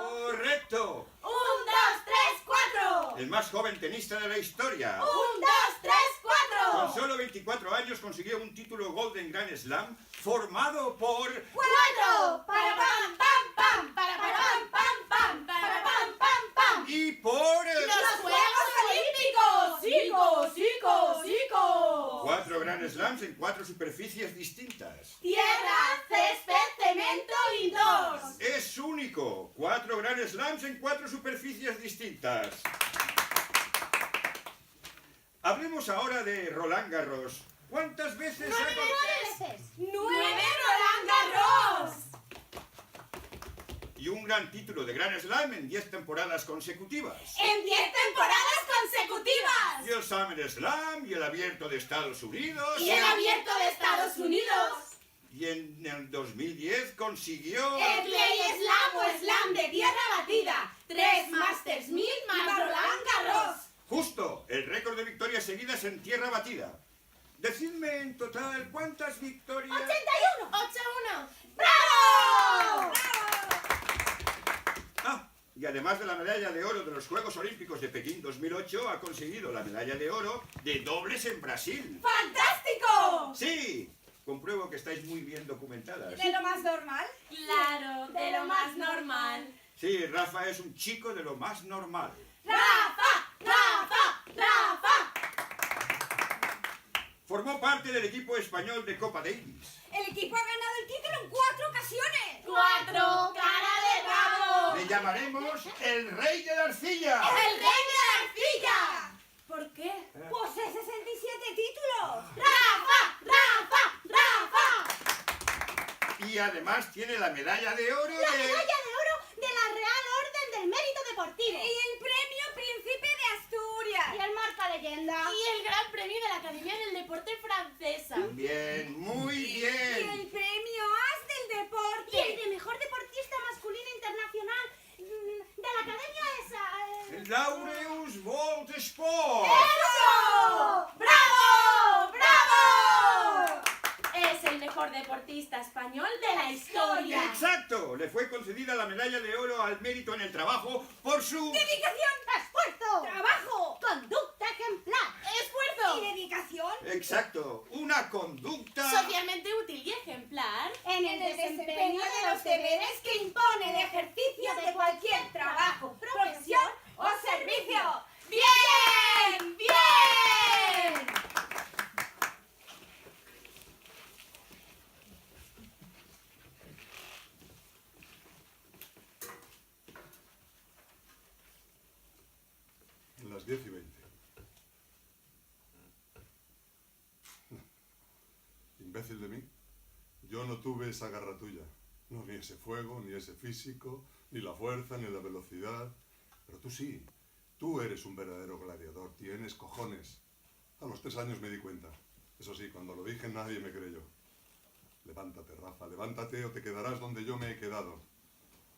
¡Correcto! 1, 2, 3, 4. El más joven tenista de la historia. 1, 2, 3, 4. Con solo 24 años consiguió un título Golden Grand Slam formado por... 4. Para pam, pam, pam. Para pam, pam, pam. Para pam, pam, pam. Y por... ¡Los Juegos Olímpicos! ¡Sico, sico, sico! 4 Grand Slams en 4 superficies distintas. Tierra, césped, cemento, indoors. Es único. 4 Grand Slams en 4 superficies distintas. Hablemos ahora de Roland Garros. ¿Cuántas veces ha... 9 veces. 9 Roland Garros. Y un gran título de Grand Slam en 10 temporadas consecutivas. En 10 temporadas consecutivas. Y el Summer Slam, y el Abierto de Estados Unidos. Y el Abierto de Estados Unidos. Y en el 2010 consiguió... El Clay Slam o Slam de tierra batida. 3 Masters 1000 más Roland Garros. Justo, el récord de victorias seguidas en tierra batida. Decidme en total cuántas victorias... 81. 8-1. ¡Bravo! Ah, y además de la medalla de oro de los Juegos Olímpicos de Pekín 2008, ha conseguido la medalla de oro de dobles en Brasil. ¡Fantástico! ¡Sí! Compruebo que estáis muy bien documentadas. ¿De lo más normal? Claro, de lo más normal. Sí, Rafa es un chico de lo más normal. ¡Rafa! ¡Rafa! ¡Rafa! Formó parte del equipo español de Copa Davis. El equipo ha ganado el título en 4 ocasiones. 4, cara de rabo. Le llamaremos el Rey de la Arcilla. ¡El rey de la arcilla! ¿Por qué? Posee 67 títulos. ¡Rafa! ¡Rafa! ¡Rafa! Y además tiene la medalla de oro La medalla de oro de la Real Orden del Mérito Deportivo. Y el premio Príncipe de Asturias. Y el marca leyenda. Y el Gran Premio de la Academia del Deporte Francesa. Bien, muy Y bien. el premio As del Deporte. Y el de mejor deportista masculino internacional de la Academia esa. El Laureus Volt Sport. ¡Eso! ¡Bravo! ¡Bravo! Es el mejor deportista español de la historia. Exacto, le fue concedida la medalla de oro al mérito en el trabajo por su... ¡Dedicación! ¡Esfuerzo! ¡Trabajo! ¡Conducta ejemplar! ¡Esfuerzo! ¿Y dedicación? Exacto, una conducta... Socialmente útil y ejemplar. En el desempeño de los deberes que impone el ejercicio de cualquier trabajo, profesión o servicio. ¡Bien! ¡Bien! Las 10:20. Imbécil de mí. Yo no tuve esa garra tuya. No, ni ese fuego, ni ese físico, ni la fuerza, ni la velocidad. Pero tú sí. Tú eres un verdadero gladiador. Tienes cojones. A los 3 años me di cuenta. Eso sí, cuando lo dije nadie me creyó. Levántate, Rafa, levántate o te quedarás donde yo me he quedado.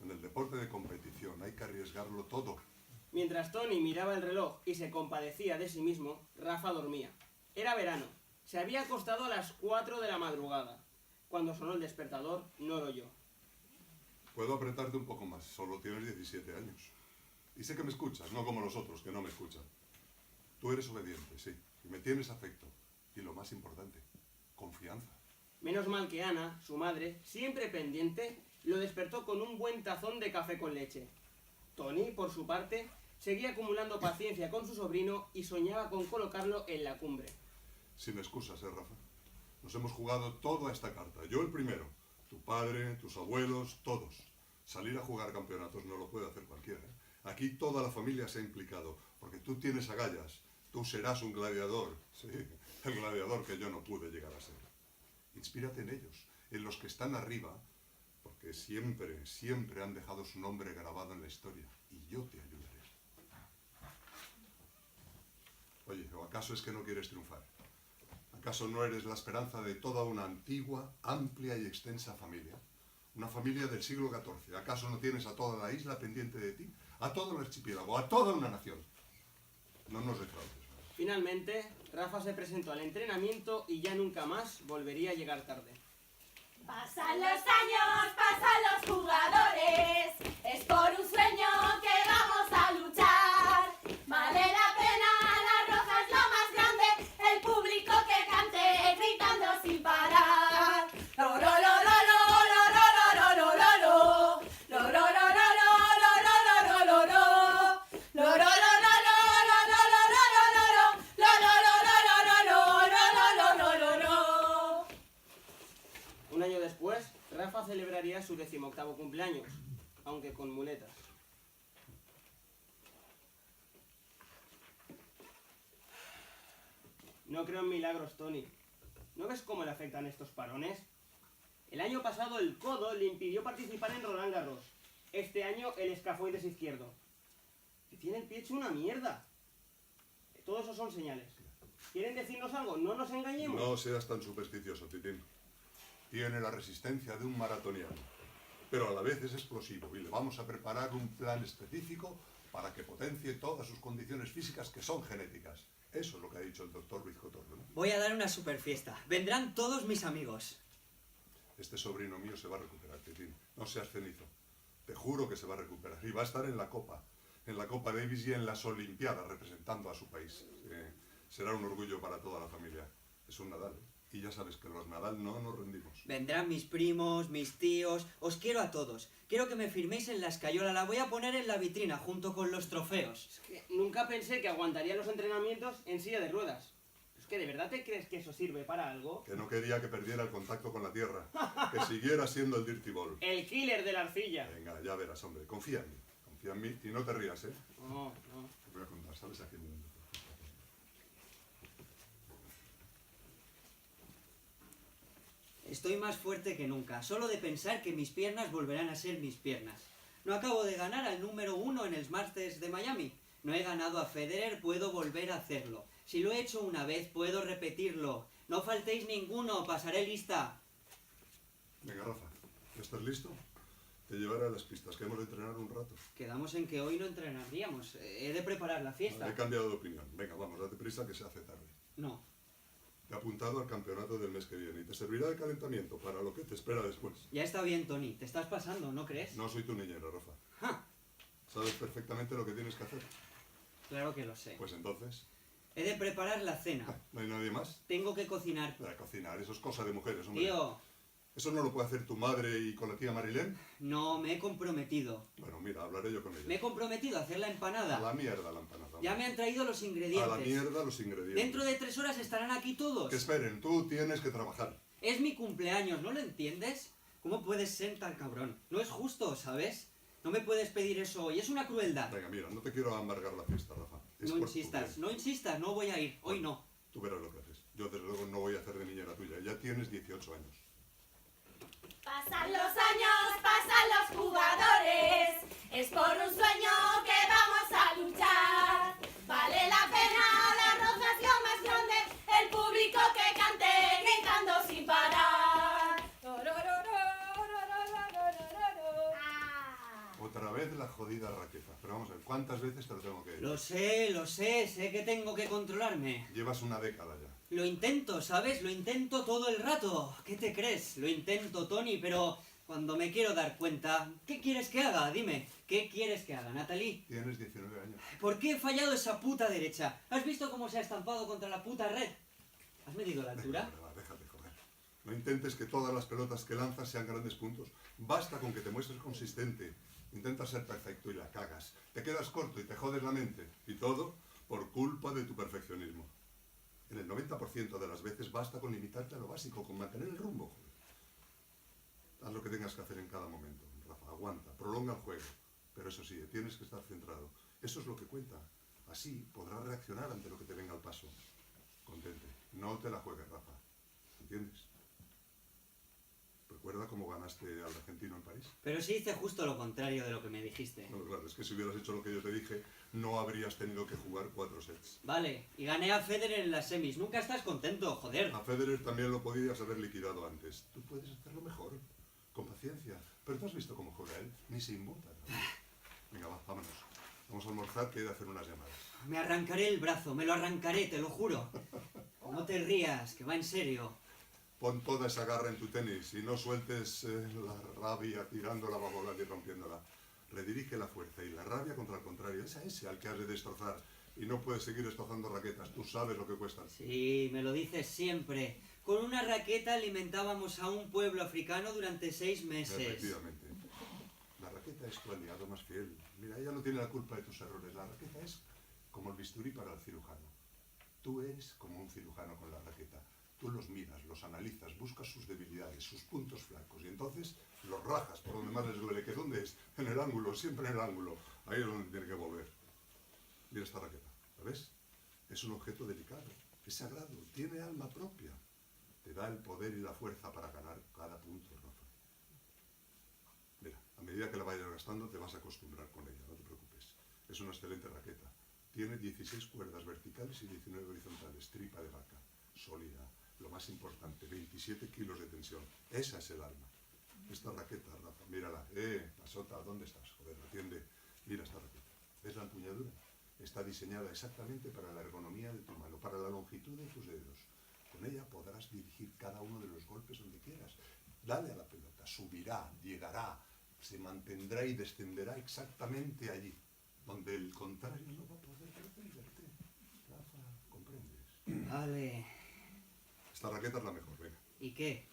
En el deporte de competición hay que arriesgarlo todo. Mientras Tony miraba el reloj y se compadecía de sí mismo, Rafa dormía. Era verano. Se había acostado a las 4 de la madrugada. Cuando sonó el despertador, no lo oyó. Puedo apretarte un poco más, solo tienes 17 años. Y sé que me escuchas, no como los otros, que no me escuchan. Tú eres obediente, sí, y me tienes afecto. Y lo más importante, confianza. Menos mal que Ana, su madre, siempre pendiente, lo despertó con un buen tazón de café con leche. Tony, por su parte, seguía acumulando paciencia con su sobrino y soñaba con colocarlo en la cumbre. Sin excusas, Rafa. Nos hemos jugado todo a esta carta. Yo el primero. Tu padre, tus abuelos, todos. Salir a jugar campeonatos no lo puede hacer cualquiera. Aquí toda la familia se ha implicado, porque tú tienes agallas. Tú serás un gladiador. Sí, el gladiador que yo no pude llegar a ser. Inspírate en ellos, en los que están arriba, porque siempre, siempre han dejado su nombre grabado en la historia. Y yo te ayudaré. Oye, ¿o acaso es que no quieres triunfar? ¿Acaso no eres la esperanza de toda una antigua, amplia y extensa familia? Una familia del siglo XIV. ¿Acaso no tienes a toda la isla pendiente de ti? A todo el archipiélago, a toda una nación. No nos defraudes. Finalmente, Rafa se presentó al entrenamiento y ya nunca más volvería a llegar tarde. Pasan los años, pasan los jugadores, es por un sueño que vamos a luchar. Vale la pena, la Roja es lo más grande, el público que cante gritando sin parar. Lo, lo, lo, lo, lo, lo, lo, lo, lo, lo, lo, lo, lo, lo, lo, lo, lo, lo, lo, lo. Lo, lo, lo, lo, lo, lo, lo, lo, lo, lo, lo, lo, lo, lo, lo, lo, lo, lo, lo, lo. Un año después, Rafa celebraría su 18º cumpleaños, aunque con muletas. No creo en milagros, Tony. ¿No ves cómo le afectan estos parones? El año pasado el codo le impidió participar en Roland Garros. Este año el escafoides izquierdo. Que tiene el pie hecho una mierda. Todo eso son señales. ¿Quieren decirnos algo? No nos engañemos. No seas tan supersticioso, Titín. Tiene la resistencia de un maratoniano, pero a la vez es explosivo y le vamos a preparar un plan específico para que potencie todas sus condiciones físicas que son genéticas. Eso es lo que ha dicho el doctor Ruiz Cotorro, ¿no? Voy a dar una super fiesta. Vendrán todos mis amigos. Este sobrino mío se va a recuperar, Titín. No seas cenizo. Te juro que se va a recuperar. Y va a estar en la Copa Davis y en las Olimpiadas representando a su país. Será un orgullo para toda la familia. Es un Nadal, ¿eh? Y ya sabes que los Nadal no nos rendimos. Vendrán mis primos, mis tíos. Os quiero a todos. Quiero que me firméis en la escayola. La voy a poner en la vitrina junto con los trofeos. Es que nunca pensé que aguantaría los entrenamientos en silla de ruedas. ¿Es que de verdad te crees que eso sirve para algo? Que no quería que perdiera el contacto con la tierra. Que siguiera siendo el Dirty Ball. El killer de la arcilla. Venga, ya verás, hombre. Confía en mí. Confía en mí y no te rías, ¿eh? No, no. Te voy a contar, ¿sabes a quién? Estoy más fuerte que nunca. Solo de pensar que mis piernas volverán a ser mis piernas. No acabo de ganar al número 1 en el Masters de Miami. No he ganado a Federer, puedo volver a hacerlo. Si lo he hecho una vez, puedo repetirlo. No faltéis ninguno, pasaré lista. Venga, Rafa, ¿estás listo? Te llevaré a las pistas, que hemos de entrenar un rato. Quedamos en que hoy no entrenaríamos. He de preparar la fiesta. He cambiado de opinión. Venga, vamos, date prisa que se hace tarde. No. Te he apuntado al campeonato del mes que viene y te servirá de calentamiento para lo que te espera después. Ya está bien, Tony. Te estás pasando, ¿no crees? No soy tu niñera, Rafa. ¡Ja! Sabes perfectamente lo que tienes que hacer. Claro que lo sé. Pues entonces, He de preparar la cena. ¿no hay nadie más? Tengo que cocinar. Para cocinar, eso es cosa de mujeres, hombre. Tío, ¿Eso no lo puede hacer tu madre y con la tía Marilén? no, me he comprometido. Bueno, mira, hablaré yo con ella. Me he comprometido a hacer la A empanada. la mierda la empanada. Ya me han traído los A ingredientes. la mierda los ingredientes. Dentro de 3 horas estarán aquí todos. Que esperen, tú tienes que trabajar. Es mi cumpleaños, ¿no lo entiendes? ¿Cómo puedes ser tan cabrón? No es justo, ¿sabes? No me puedes pedir eso hoy, es una crueldad. Venga, mira, no te quiero amargar la fiesta, Rafa. Es No por tu insistas, bien. no insistas, no voy a ir, hoy no. Tú verás lo que haces. Yo, desde luego, no voy a hacer de niñera tuya. Ya tienes 18 años. Pasan los años, pasan los jugadores, es por un sueño que vamos a luchar. Vale la pena, la Roja es lo más grande, el público que cante gritando sin parar. Otra vez la jodida raqueta. Pero vamos a ver, ¿cuántas veces te lo tengo que decir? Lo sé que tengo que controlarme. Llevas una década ya. Lo intento, ¿sabes? Lo intento todo el rato. ¿Qué te crees? Lo intento, Tony, pero cuando me quiero dar cuenta... ¿Qué quieres que haga? Dime, ¿qué quieres que haga, Natalie? Tienes 19 años. ¿Por qué he fallado esa puta derecha? ¿Has visto cómo se ha estampado contra la puta red? ¿Has medido la altura? Déjate, joder. No intentes que todas las pelotas que lanzas sean grandes puntos. Basta con que te muestres consistente. Intentas ser perfecto y la cagas. Te quedas corto y te jodes la mente. Y todo por culpa de tu perfeccionismo. En el 90% de las veces basta con limitarte a lo básico, con mantener el rumbo, joder. Haz lo que tengas que hacer en cada momento, Rafa. Aguanta, prolonga el juego. Pero eso sí, tienes que estar centrado. Eso es lo que cuenta. Así podrás reaccionar ante lo que te venga al paso. Contente. No te la juegues, Rafa. ¿Entiendes? ¿Recuerda cómo ganaste al argentino en París? Pero sí hice justo lo contrario de lo que me dijiste. No, claro, es que si hubieras hecho lo que yo te dije, no habrías tenido que jugar 4 sets. Vale, y gané a Federer en las semis. Nunca estás contento, joder. A Federer también lo podías haber liquidado antes. Tú puedes hacerlo mejor, con paciencia. Pero tú has visto cómo juega él, ni se inmuta. Venga, va, vámonos. Vamos a almorzar, que he de hacer unas llamadas. Me arrancaré el brazo, me lo arrancaré, te lo juro. No te rías, que va en serio. Pon toda esa garra en tu tenis y no sueltes la rabia tirando la babola y rompiéndola. Redirige la fuerza y la rabia contra el contrario. Es a ese al que has de destrozar. Y no puedes seguir destrozando raquetas. Tú sabes lo que cuestan. Sí, me lo dices siempre. Con una raqueta alimentábamos a un pueblo africano durante 6 meses. Efectivamente. La raqueta es tu aliado más fiel. Mira, ella no tiene la culpa de tus errores. La raqueta es como el bisturí para el cirujano. Tú eres como un cirujano con la raqueta. Tú los miras, los analizas, buscas sus debilidades, sus puntos flacos y entonces los rajas por donde más les duele. ¿Que dónde es? En el ángulo, siempre en el ángulo. Ahí es donde tiene que volver. Mira esta raqueta, ¿la ves? Es un objeto delicado, es sagrado, tiene alma propia. Te da el poder y la fuerza para ganar cada punto, Rafa. Mira, a medida que la vayas gastando te vas a acostumbrar con ella, no te preocupes. Es una excelente raqueta. Tiene 16 cuerdas verticales y 19 horizontales, tripa de vaca, sólida. Lo más importante, 27 kilos de tensión. Esa es el alma. Esta raqueta, Rafa, mírala. Pasota, ¿dónde estás? Joder, atiende. Mira esta raqueta. ¿Ves la empuñadura? Está diseñada exactamente para la ergonomía de tu mano, para la longitud de tus dedos. Con ella podrás dirigir cada uno de los golpes donde quieras. Dale a la pelota, subirá, llegará, se mantendrá y descenderá exactamente allí, donde el contrario no va a poder defenderte. Rafa, ¿comprendes? Vale. Esta raqueta es la mejor, venga. ¿Y qué?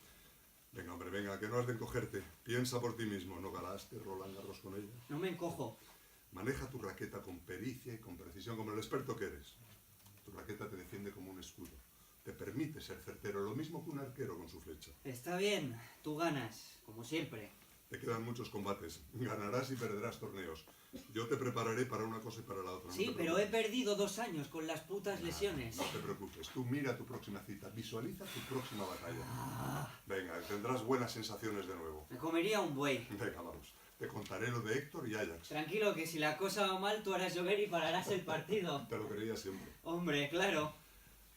Venga, hombre, venga, que no has de encogerte. Piensa por ti mismo, ¿no ganaste Roland Garros con ella? No me encojo. Maneja tu raqueta con pericia y con precisión, como el experto que eres. Tu raqueta te defiende como un escudo. Te permite ser certero, lo mismo que un arquero con su flecha. Está bien, tú ganas, como siempre. Te quedan muchos combates. Ganarás y perderás torneos. Yo te prepararé para una cosa y para la otra. Sí, pero he perdido 2 años con las putas lesiones. No te preocupes. Tú mira tu próxima cita. Visualiza tu próxima batalla. Venga, tendrás buenas sensaciones de nuevo. Me comería un buey. Venga, vamos. Te contaré lo de Héctor y Ajax. Tranquilo, que si la cosa va mal, tú harás llover y pararás el partido. Te lo creía siempre. Hombre, claro.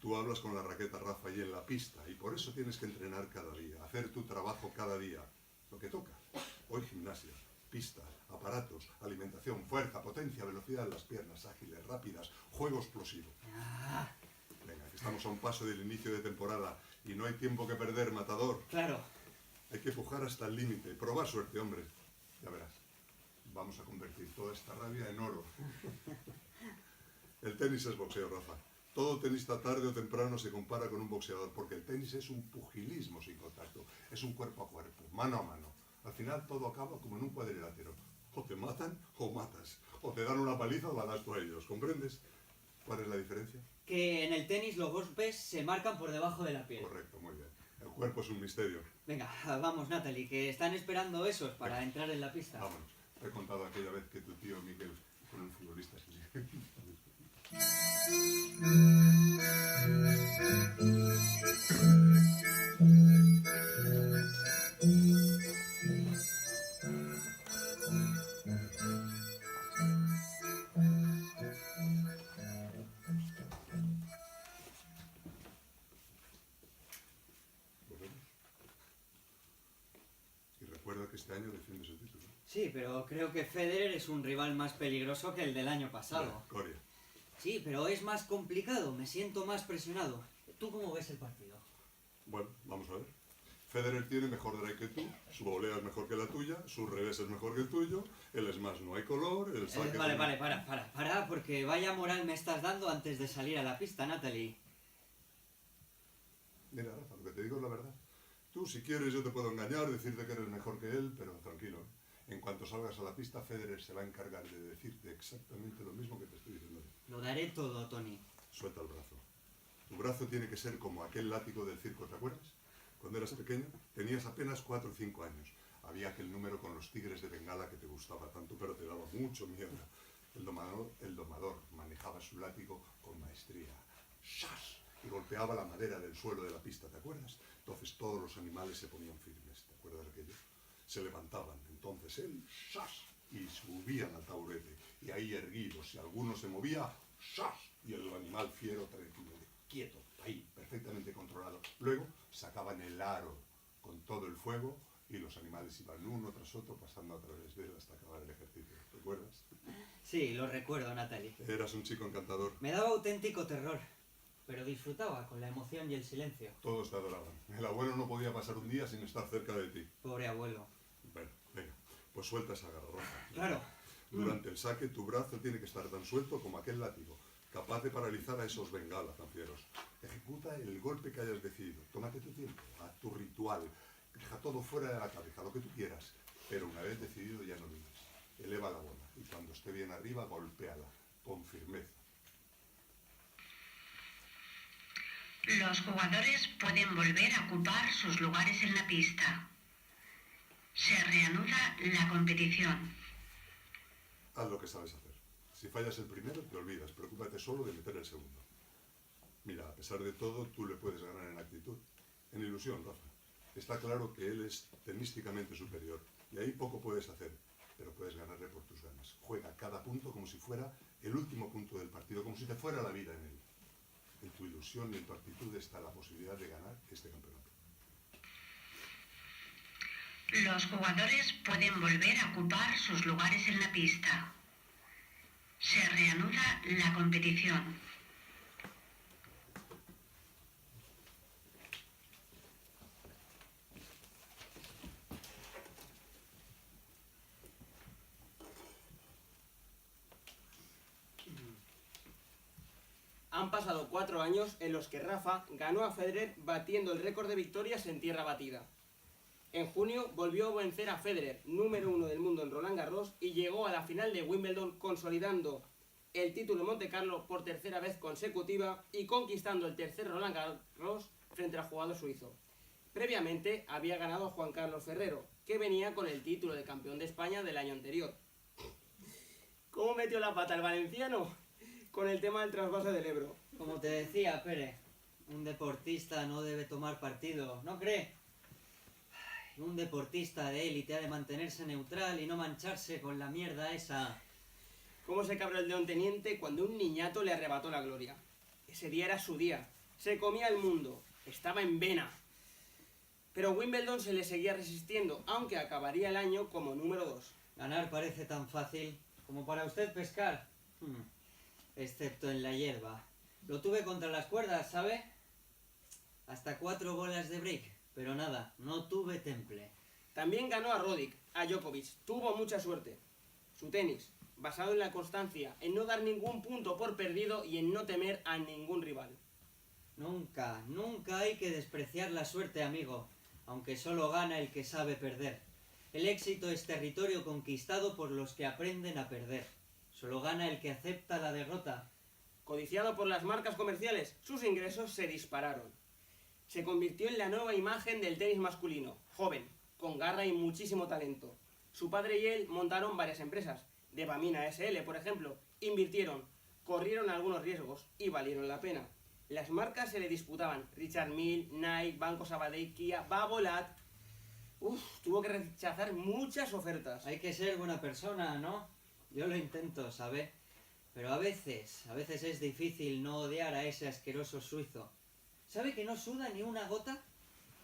Tú hablas con la raqueta, Rafa, y en la pista. Y por eso tienes que entrenar cada día. Hacer tu trabajo cada día. Lo que toca. Hoy gimnasia, pista, aparatos, alimentación, fuerza, potencia, velocidad en las piernas, ágiles, rápidas, juego explosivo. Venga, que estamos a un paso del inicio de temporada y no hay tiempo que perder, matador. Claro. Hay que pujar hasta el límite, probar suerte, hombre. Ya verás, vamos a convertir toda esta rabia en oro. El tenis es boxeo, Rafa. Todo tenista tarde o temprano se compara con un boxeador, porque el tenis es un pugilismo sin contacto, es un cuerpo a cuerpo, mano a mano. Al final todo acaba como en un cuadrilátero. O te matan o matas. O te dan una paliza o la das tú a ellos. ¿Comprendes? ¿Cuál es la diferencia? Que en el tenis los golpes se marcan por debajo de la piel. Correcto, muy bien. El cuerpo es un misterio. Venga, vamos, Natalie, que están esperando esos para entrar en la pista. Vámonos. Te he contado aquella vez que tu tío Miguel con un futbolista se Y recuerda que este año defiendes el título. Sí, pero creo que Federer es un rival más peligroso que el del año pasado. Coria. Sí, pero es más complicado, me siento más presionado. ¿Tú cómo ves el partido? Bueno, vamos a ver. Federer tiene mejor drive que tú, su volea es mejor que la tuya, su revés es mejor que el tuyo, el smash no hay color, el saque... Vale, para, porque vaya moral me estás dando antes de salir a la pista, Natalie. Mira, Rafa, lo que te digo es la verdad. Tú, si quieres, yo te puedo engañar, decirte que eres mejor que él, pero tranquilo. En cuanto salgas a la pista, Federer se va a encargar de decirte exactamente lo mismo que te estoy diciendo. Lo daré todo, Tony. Suelta el brazo. Tu brazo tiene que ser como aquel látigo del circo, ¿te acuerdas? Cuando eras pequeño, tenías apenas 4 o 5 años. Había aquel número con los tigres de Bengala que te gustaba tanto, pero te daba mucho miedo. El domador manejaba su látigo con maestría. ¡Shas! Y golpeaba la madera del suelo de la pista, ¿te acuerdas? Entonces todos los animales se ponían firmes, ¿te acuerdas de aquello? Se levantaban, entonces él, ¡shas! Y subían al taburete. Y ahí erguidos, si alguno se movía, ¡shas! Y el animal fiero, tranquilo, quieto, ahí, perfectamente controlado. Luego sacaban el aro con todo el fuego y los animales iban uno tras otro pasando a través de él hasta acabar el ejercicio. ¿Recuerdas? Sí, lo recuerdo, Natalie. Eras un chico encantador. Me daba auténtico terror. pero disfrutaba con la emoción y el silencio. Todos te adoraban. El abuelo no podía pasar un día sin estar cerca de ti. Pobre abuelo. Bueno, venga, pues suelta esa garra, Rafa. Claro. Durante el saque, tu brazo tiene que estar tan suelto como aquel látigo, capaz de paralizar a esos bengalas tan fieros. Ejecuta el golpe que hayas decidido. Tómate tu tiempo, haz tu ritual. Deja todo fuera de la cabeza, lo que tú quieras. Pero una vez decidido, ya no dudes. Eleva la bola y cuando esté bien arriba, golpéala con firmeza. Los jugadores pueden volver a ocupar sus lugares en la pista. Se reanuda la competición. Haz lo que sabes hacer. Si fallas el primero, te olvidas. Preocúpate solo de meter el segundo. Mira, a pesar de todo, tú le puedes ganar en actitud. En ilusión, Rafa. Está claro que él es tenísticamente superior. Y ahí poco puedes hacer. Pero puedes ganarle por tus ganas. Juega cada punto como si fuera el último punto del partido. Como si te fuera la vida en él. En tu ilusión y en tu actitud está la posibilidad de ganar este campeonato. Los jugadores pueden volver a ocupar sus lugares en la pista. Se reanuda la competición. Han pasado 4 años en los que Rafa ganó a Federer batiendo el récord de victorias en tierra batida. En junio volvió a vencer a Federer, número 1 del mundo en Roland Garros, y llegó a la final de Wimbledon consolidando el título de Montecarlo por tercera vez consecutiva y conquistando el tercer Roland Garros frente al jugador suizo. Previamente había ganado a Juan Carlos Ferrero, que venía con el título de campeón de España del año anterior. ¿Cómo metió la pata el valenciano? Con el tema del trasvase del Ebro. Como te decía, Pérez, un deportista no debe tomar partido, ¿no cree? Ay, un deportista de élite ha de mantenerse neutral y no mancharse con la mierda esa. ¿Cómo se cabreó el León Teniente cuando un niñato le arrebató la gloria? Ese día era su día. Se comía el mundo. Estaba en vena. Pero Wimbledon se le seguía resistiendo, aunque acabaría el año como número 2. Ganar parece tan fácil como para usted pescar. Excepto en la hierba. Lo tuve contra las cuerdas, ¿sabe? Hasta 4 bolas de break. Pero nada, no tuve temple. También ganó a Roddick, a Djokovic. Tuvo mucha suerte. Su tenis, basado en la constancia, en no dar ningún punto por perdido y en no temer a ningún rival. Nunca, nunca hay que despreciar la suerte, amigo. Aunque solo gana el que sabe perder. El éxito es territorio conquistado por los que aprenden a perder. Solo gana el que acepta la derrota. Codiciado por las marcas comerciales, sus ingresos se dispararon. Se convirtió en la nueva imagen del tenis masculino, joven, con garra y muchísimo talento. Su padre y él montaron varias empresas, Devamina SL, por ejemplo, invirtieron, corrieron algunos riesgos y valieron la pena. Las marcas se le disputaban, Richard Mille, Nike, Banco Sabadell, Kia, Babolat. Tuvo que rechazar muchas ofertas. Hay que ser buena persona, ¿no? Yo lo intento, ¿sabe? Pero a veces es difícil no odiar a ese asqueroso suizo. ¿Sabe que no suda ni una gota?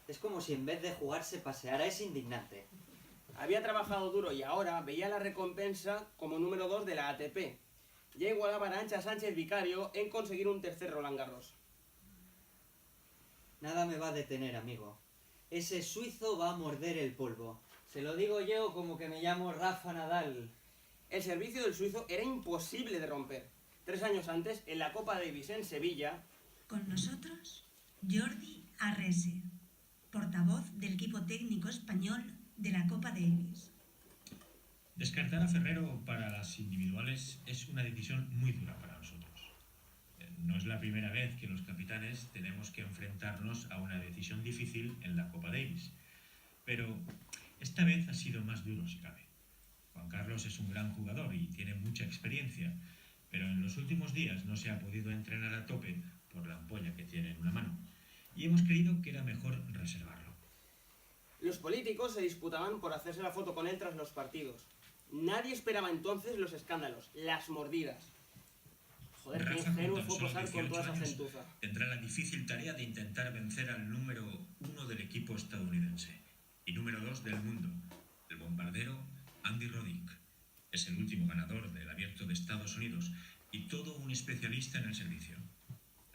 Es como si en vez de jugar se paseara, es indignante. Había trabajado duro y ahora veía la recompensa como número 2 de la ATP. Ya igualaba a Arantxa Sánchez Vicario en conseguir un tercer Roland Garros. Nada me va a detener, amigo. Ese suizo va a morder el polvo. Se lo digo yo como que me llamo Rafa Nadal. El servicio del suizo era imposible de romper. 3 años antes, en la Copa Davis en Sevilla... Con nosotros, Jordi Arrese, portavoz del equipo técnico español de la Copa Davis. Descartar a Ferrero para las individuales es una decisión muy dura para nosotros. No es la primera vez que los capitanes tenemos que enfrentarnos a una decisión difícil en la Copa Davis, pero esta vez ha sido más duro si cabe. Juan Carlos es un gran jugador y tiene mucha experiencia, pero en los últimos días no se ha podido entrenar a tope por la ampolla que tiene en una mano, y hemos creído que era mejor reservarlo. Los políticos se disputaban por hacerse la foto con él tras los partidos. Nadie esperaba entonces los escándalos, las mordidas. Joder, qué ingenuo fue posar con toda esa gentuza. Tendrá la difícil tarea de intentar vencer al número 1 del equipo estadounidense y número 2 del mundo, el bombardero Andy Roddick. Es el último ganador del Abierto de Estados Unidos y todo un especialista en el servicio.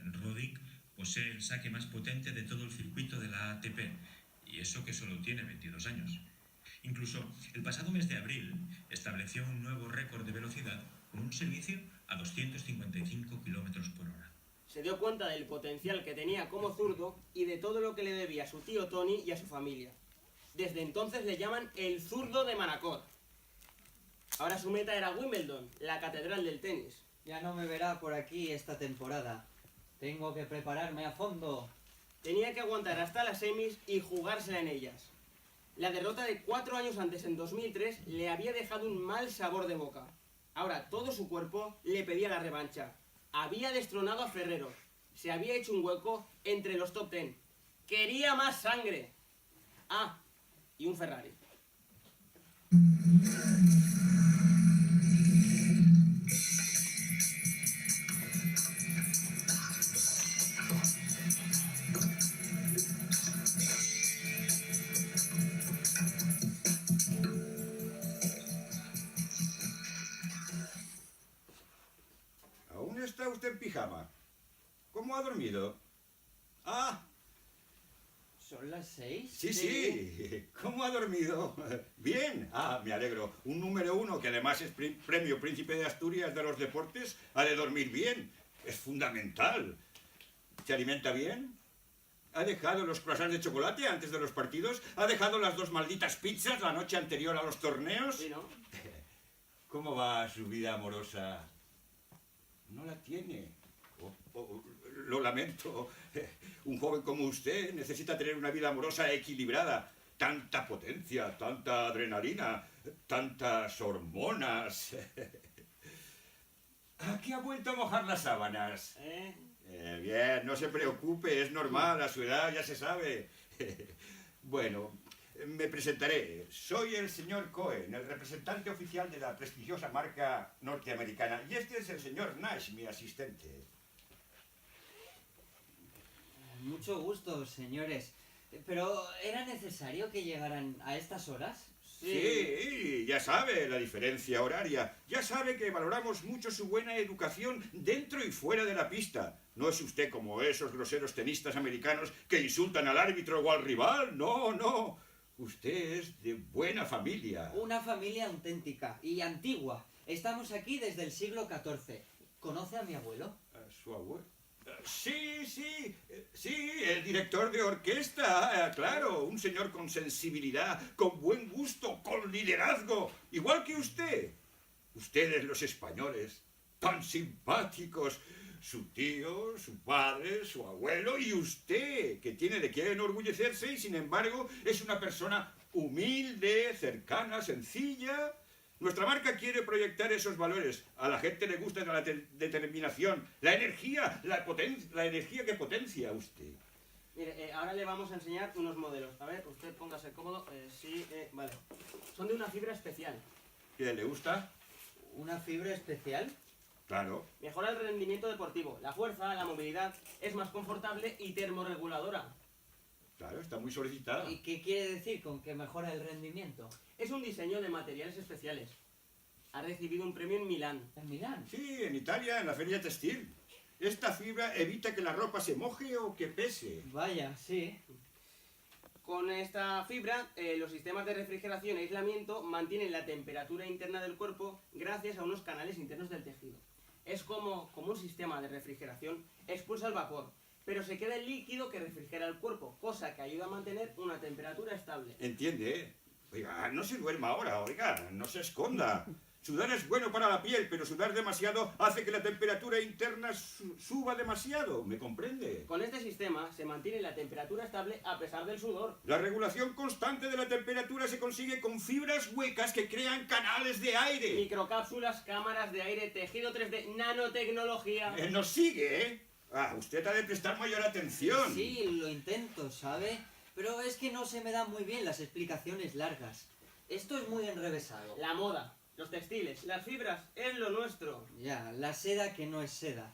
Roddick posee el saque más potente de todo el circuito de la ATP, y eso que solo tiene 22 años. Incluso el pasado mes de abril estableció un nuevo récord de velocidad con un servicio a 255 km por hora. Se dio cuenta del potencial que tenía como zurdo y de todo lo que le debía a su tío Tony y a su familia. Desde entonces le llaman el zurdo de Manacor. Ahora su meta era Wimbledon, la catedral del tenis. Ya no me verá por aquí esta temporada. Tengo que prepararme a fondo. Tenía que aguantar hasta las semis y jugársela en ellas. La derrota de 4 años antes, en 2003, le había dejado un mal sabor de boca. Ahora todo su cuerpo le pedía la revancha. Había destronado a Ferrero. Se había hecho un hueco entre los top 10. Quería más sangre. Ah, y un Ferrari. ¿Aún está usted en pijama? ¿Cómo ha dormido? Ah, ¿Son las 6? sí. ¿Cómo ha dormido? Bien. Ah, me alegro. Un número 1, que además es premio Príncipe de Asturias de los deportes, ha de dormir bien. Es fundamental. ¿Se alimenta bien? ¿Ha dejado los croissants de chocolate antes de los partidos? ¿Ha dejado las 2 malditas pizzas la noche anterior a los torneos? Sí, ¿no? ¿Cómo va su vida amorosa? No la tiene. Lo lamento. Un joven como usted necesita tener una vida amorosa equilibrada. Tanta potencia, tanta adrenalina, tantas hormonas. ¿A qué ha vuelto a mojar las sábanas? Bien, no se preocupe, es normal, a su edad ya se sabe. Bueno, me presentaré. Soy el señor Cohen, el representante oficial de la prestigiosa marca norteamericana. Y este es el señor Nash, mi asistente. Mucho gusto, señores. Pero, ¿era necesario que llegaran a estas horas? Sí, ya sabe la diferencia horaria. Ya sabe que valoramos mucho su buena educación dentro y fuera de la pista. No es usted como esos groseros tenistas americanos que insultan al árbitro o al rival. No, no. Usted es de buena familia. Una familia auténtica y antigua. Estamos aquí desde el siglo XIV. ¿Conoce a mi abuelo? ¿A su abuelo? Sí, el director de orquesta, claro, un señor con sensibilidad, con buen gusto, con liderazgo, igual que usted. Ustedes los españoles, tan simpáticos, su tío, su padre, su abuelo y usted, que tiene de qué enorgullecerse y sin embargo es una persona humilde, cercana, sencilla. Nuestra marca quiere proyectar esos valores. A la gente le gusta la determinación, la energía, la energía que potencia a usted. Mire, ahora le vamos a enseñar unos modelos. A ver, usted póngase cómodo. Vale. Son de una fibra especial. ¿Qué le gusta? ¿Una fibra especial? Claro. Mejora el rendimiento deportivo, la fuerza, la movilidad, es más confortable y termorreguladora. Claro, está muy solicitada. ¿Y qué quiere decir con que mejora el rendimiento? Es un diseño de materiales especiales. Ha recibido un premio en Milán. ¿En Milán? Sí, en Italia, en la feria textil. Esta fibra evita que la ropa se moje o que pese. Vaya, sí. Con esta fibra, los sistemas de refrigeración e aislamiento mantienen la temperatura interna del cuerpo gracias a unos canales internos del tejido. Es como un sistema de refrigeración, expulsa el vapor, pero se queda el líquido que refrigera el cuerpo, cosa que ayuda a mantener una temperatura estable. ¿Entiende? Oiga, no se duerma ahora, oiga, no se esconda. Sudar es bueno para la piel, pero sudar demasiado hace que la temperatura interna suba demasiado, ¿me comprende? Con este sistema se mantiene la temperatura estable a pesar del sudor. La regulación constante de la temperatura se consigue con fibras huecas que crean canales de aire. Microcápsulas, cámaras de aire, tejido 3D, nanotecnología. Nos sigue, ¿eh? Ah, usted ha de prestar mayor atención. Sí, lo intento, ¿sabe? Pero es que no se me dan muy bien las explicaciones largas. Esto es muy enrevesado. La moda, los textiles, las fibras, es lo nuestro. Ya, la seda que no es seda.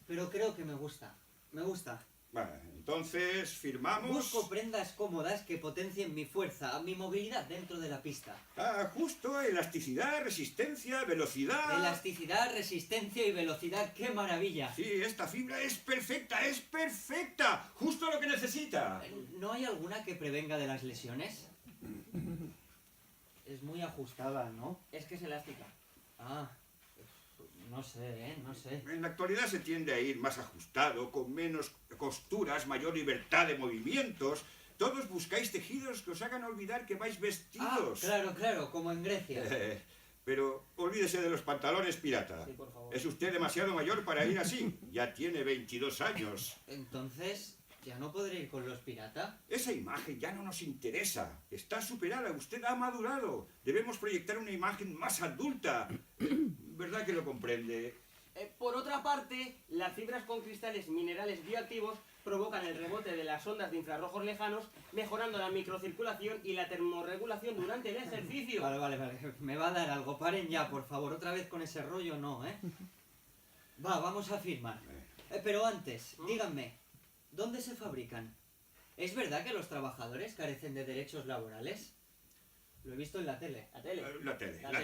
Pero creo que me gusta. Me gusta. Bueno, entonces, ¿firmamos? Busco prendas cómodas que potencien mi fuerza, mi movilidad dentro de la pista. Ah, justo, elasticidad, resistencia, velocidad. Elasticidad, resistencia y velocidad, ¡qué maravilla! Sí, esta fibra es perfecta, es perfecta. Justo lo que necesita. ¿No hay alguna que prevenga de las lesiones? Es muy ajustada, ¿no? Es que es elástica. Ah, no sé, no sé. En la actualidad se tiende a ir más ajustado, con menos costuras, mayor libertad de movimientos. Todos buscáis tejidos que os hagan olvidar que vais Ah, vestidos. claro, como en Grecia. Pero olvídese de los pantalones pirata. Sí, por favor. Es usted demasiado mayor para ir así. Ya tiene 22 años. Entonces, ¿ya no podré ir con los pirata? Esa imagen ya no nos interesa. Está superada. Usted ha madurado. Debemos proyectar una imagen más adulta. ¿Verdad que lo comprende? Por otra parte, las fibras con cristales minerales bioactivos provocan el rebote de las ondas de infrarrojos lejanos, mejorando la microcirculación y la termorregulación durante el ejercicio. Vale. Me va a dar algo. Paren ya, por favor. Otra vez con ese rollo, no, ¿eh? Vamos a firmar. Pero antes, díganme, ¿dónde se fabrican? ¿Es verdad que los trabajadores carecen de derechos laborales? Lo he visto en la tele. La tele. La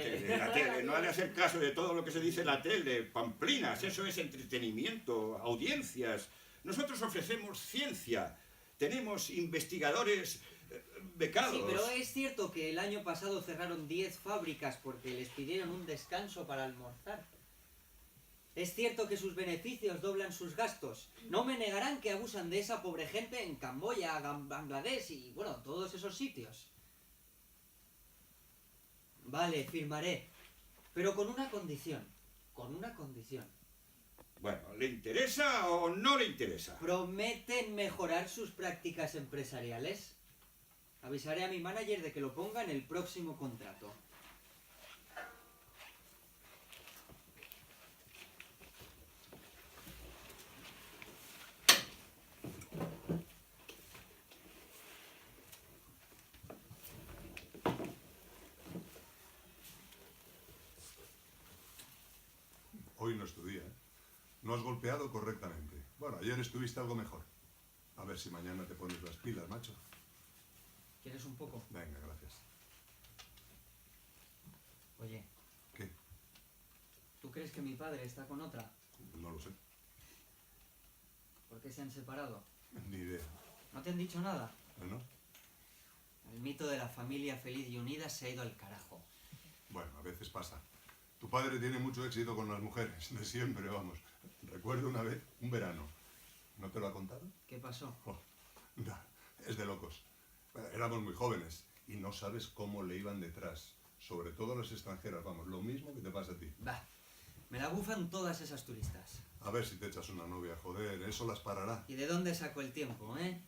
tele. No ha de hacer caso de todo lo que se dice en la tele. Pamplinas, eso es entretenimiento, audiencias. Nosotros ofrecemos ciencia. Tenemos investigadores becados. Sí, pero es cierto que el año pasado cerraron 10 fábricas porque les pidieron un descanso para almorzar. Es cierto que sus beneficios doblan sus gastos. No me negarán que abusan de esa pobre gente en Camboya, Bangladesh y, bueno, todos esos sitios. Vale, firmaré. Pero con una condición. Con una condición. Bueno, ¿le interesa o no le interesa? ¿Prometen mejorar sus prácticas empresariales? Avisaré a mi manager de que lo ponga en el próximo contrato. Hoy no es tu día, ¿eh? No has golpeado correctamente. Bueno, ayer estuviste algo mejor. A ver si mañana te pones las pilas, macho. ¿Quieres un poco? Venga, gracias. Oye, ¿Qué? ¿tú crees que mi padre está con otra? No lo sé. ¿Por qué se han separado? Ni idea. ¿No te han dicho nada? ¿No? El mito de la familia feliz y unida se ha ido al carajo. Bueno, a veces pasa. Tu padre tiene mucho éxito con las mujeres, de siempre, vamos. Recuerdo una vez, un verano. ¿No te lo ha contado? ¿Qué pasó? Oh, es de locos. Éramos muy jóvenes y no sabes cómo le iban detrás. Sobre todo las extranjeras, vamos, lo mismo que te pasa a ti. Bah, me la bufan todas esas turistas. A ver si te echas una novia, joder, eso las parará. ¿Y de dónde saco el tiempo, eh?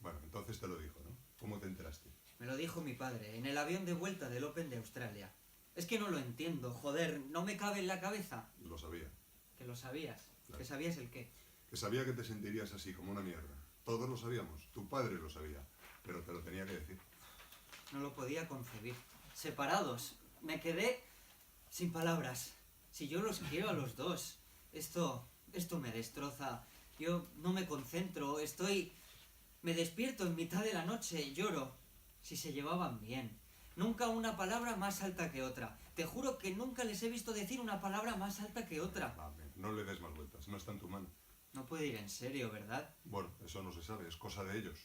Bueno, entonces te lo dijo, ¿no? ¿Cómo te enteraste? Me lo dijo mi padre, en el avión de vuelta del Open de Australia. Es que no lo entiendo, joder, no me cabe en la cabeza. Lo sabía. Que lo sabías. Claro. ¿Que sabías el qué? Que sabía que te sentirías así, como una mierda. Todos lo sabíamos. Tu padre lo sabía. Pero te lo tenía que decir. No lo podía concebir. Separados. Me quedé sin palabras. Si yo los quiero a los dos. Esto me destroza. Yo no me concentro. Me despierto en mitad de la noche y lloro. Si se llevaban bien. Nunca una palabra más alta que otra. Te juro que nunca les he visto decir una palabra más alta que otra. No le des más vueltas. No está en tu mano. No puede ir en serio, ¿verdad? Bueno, eso no se sabe. Es cosa de ellos.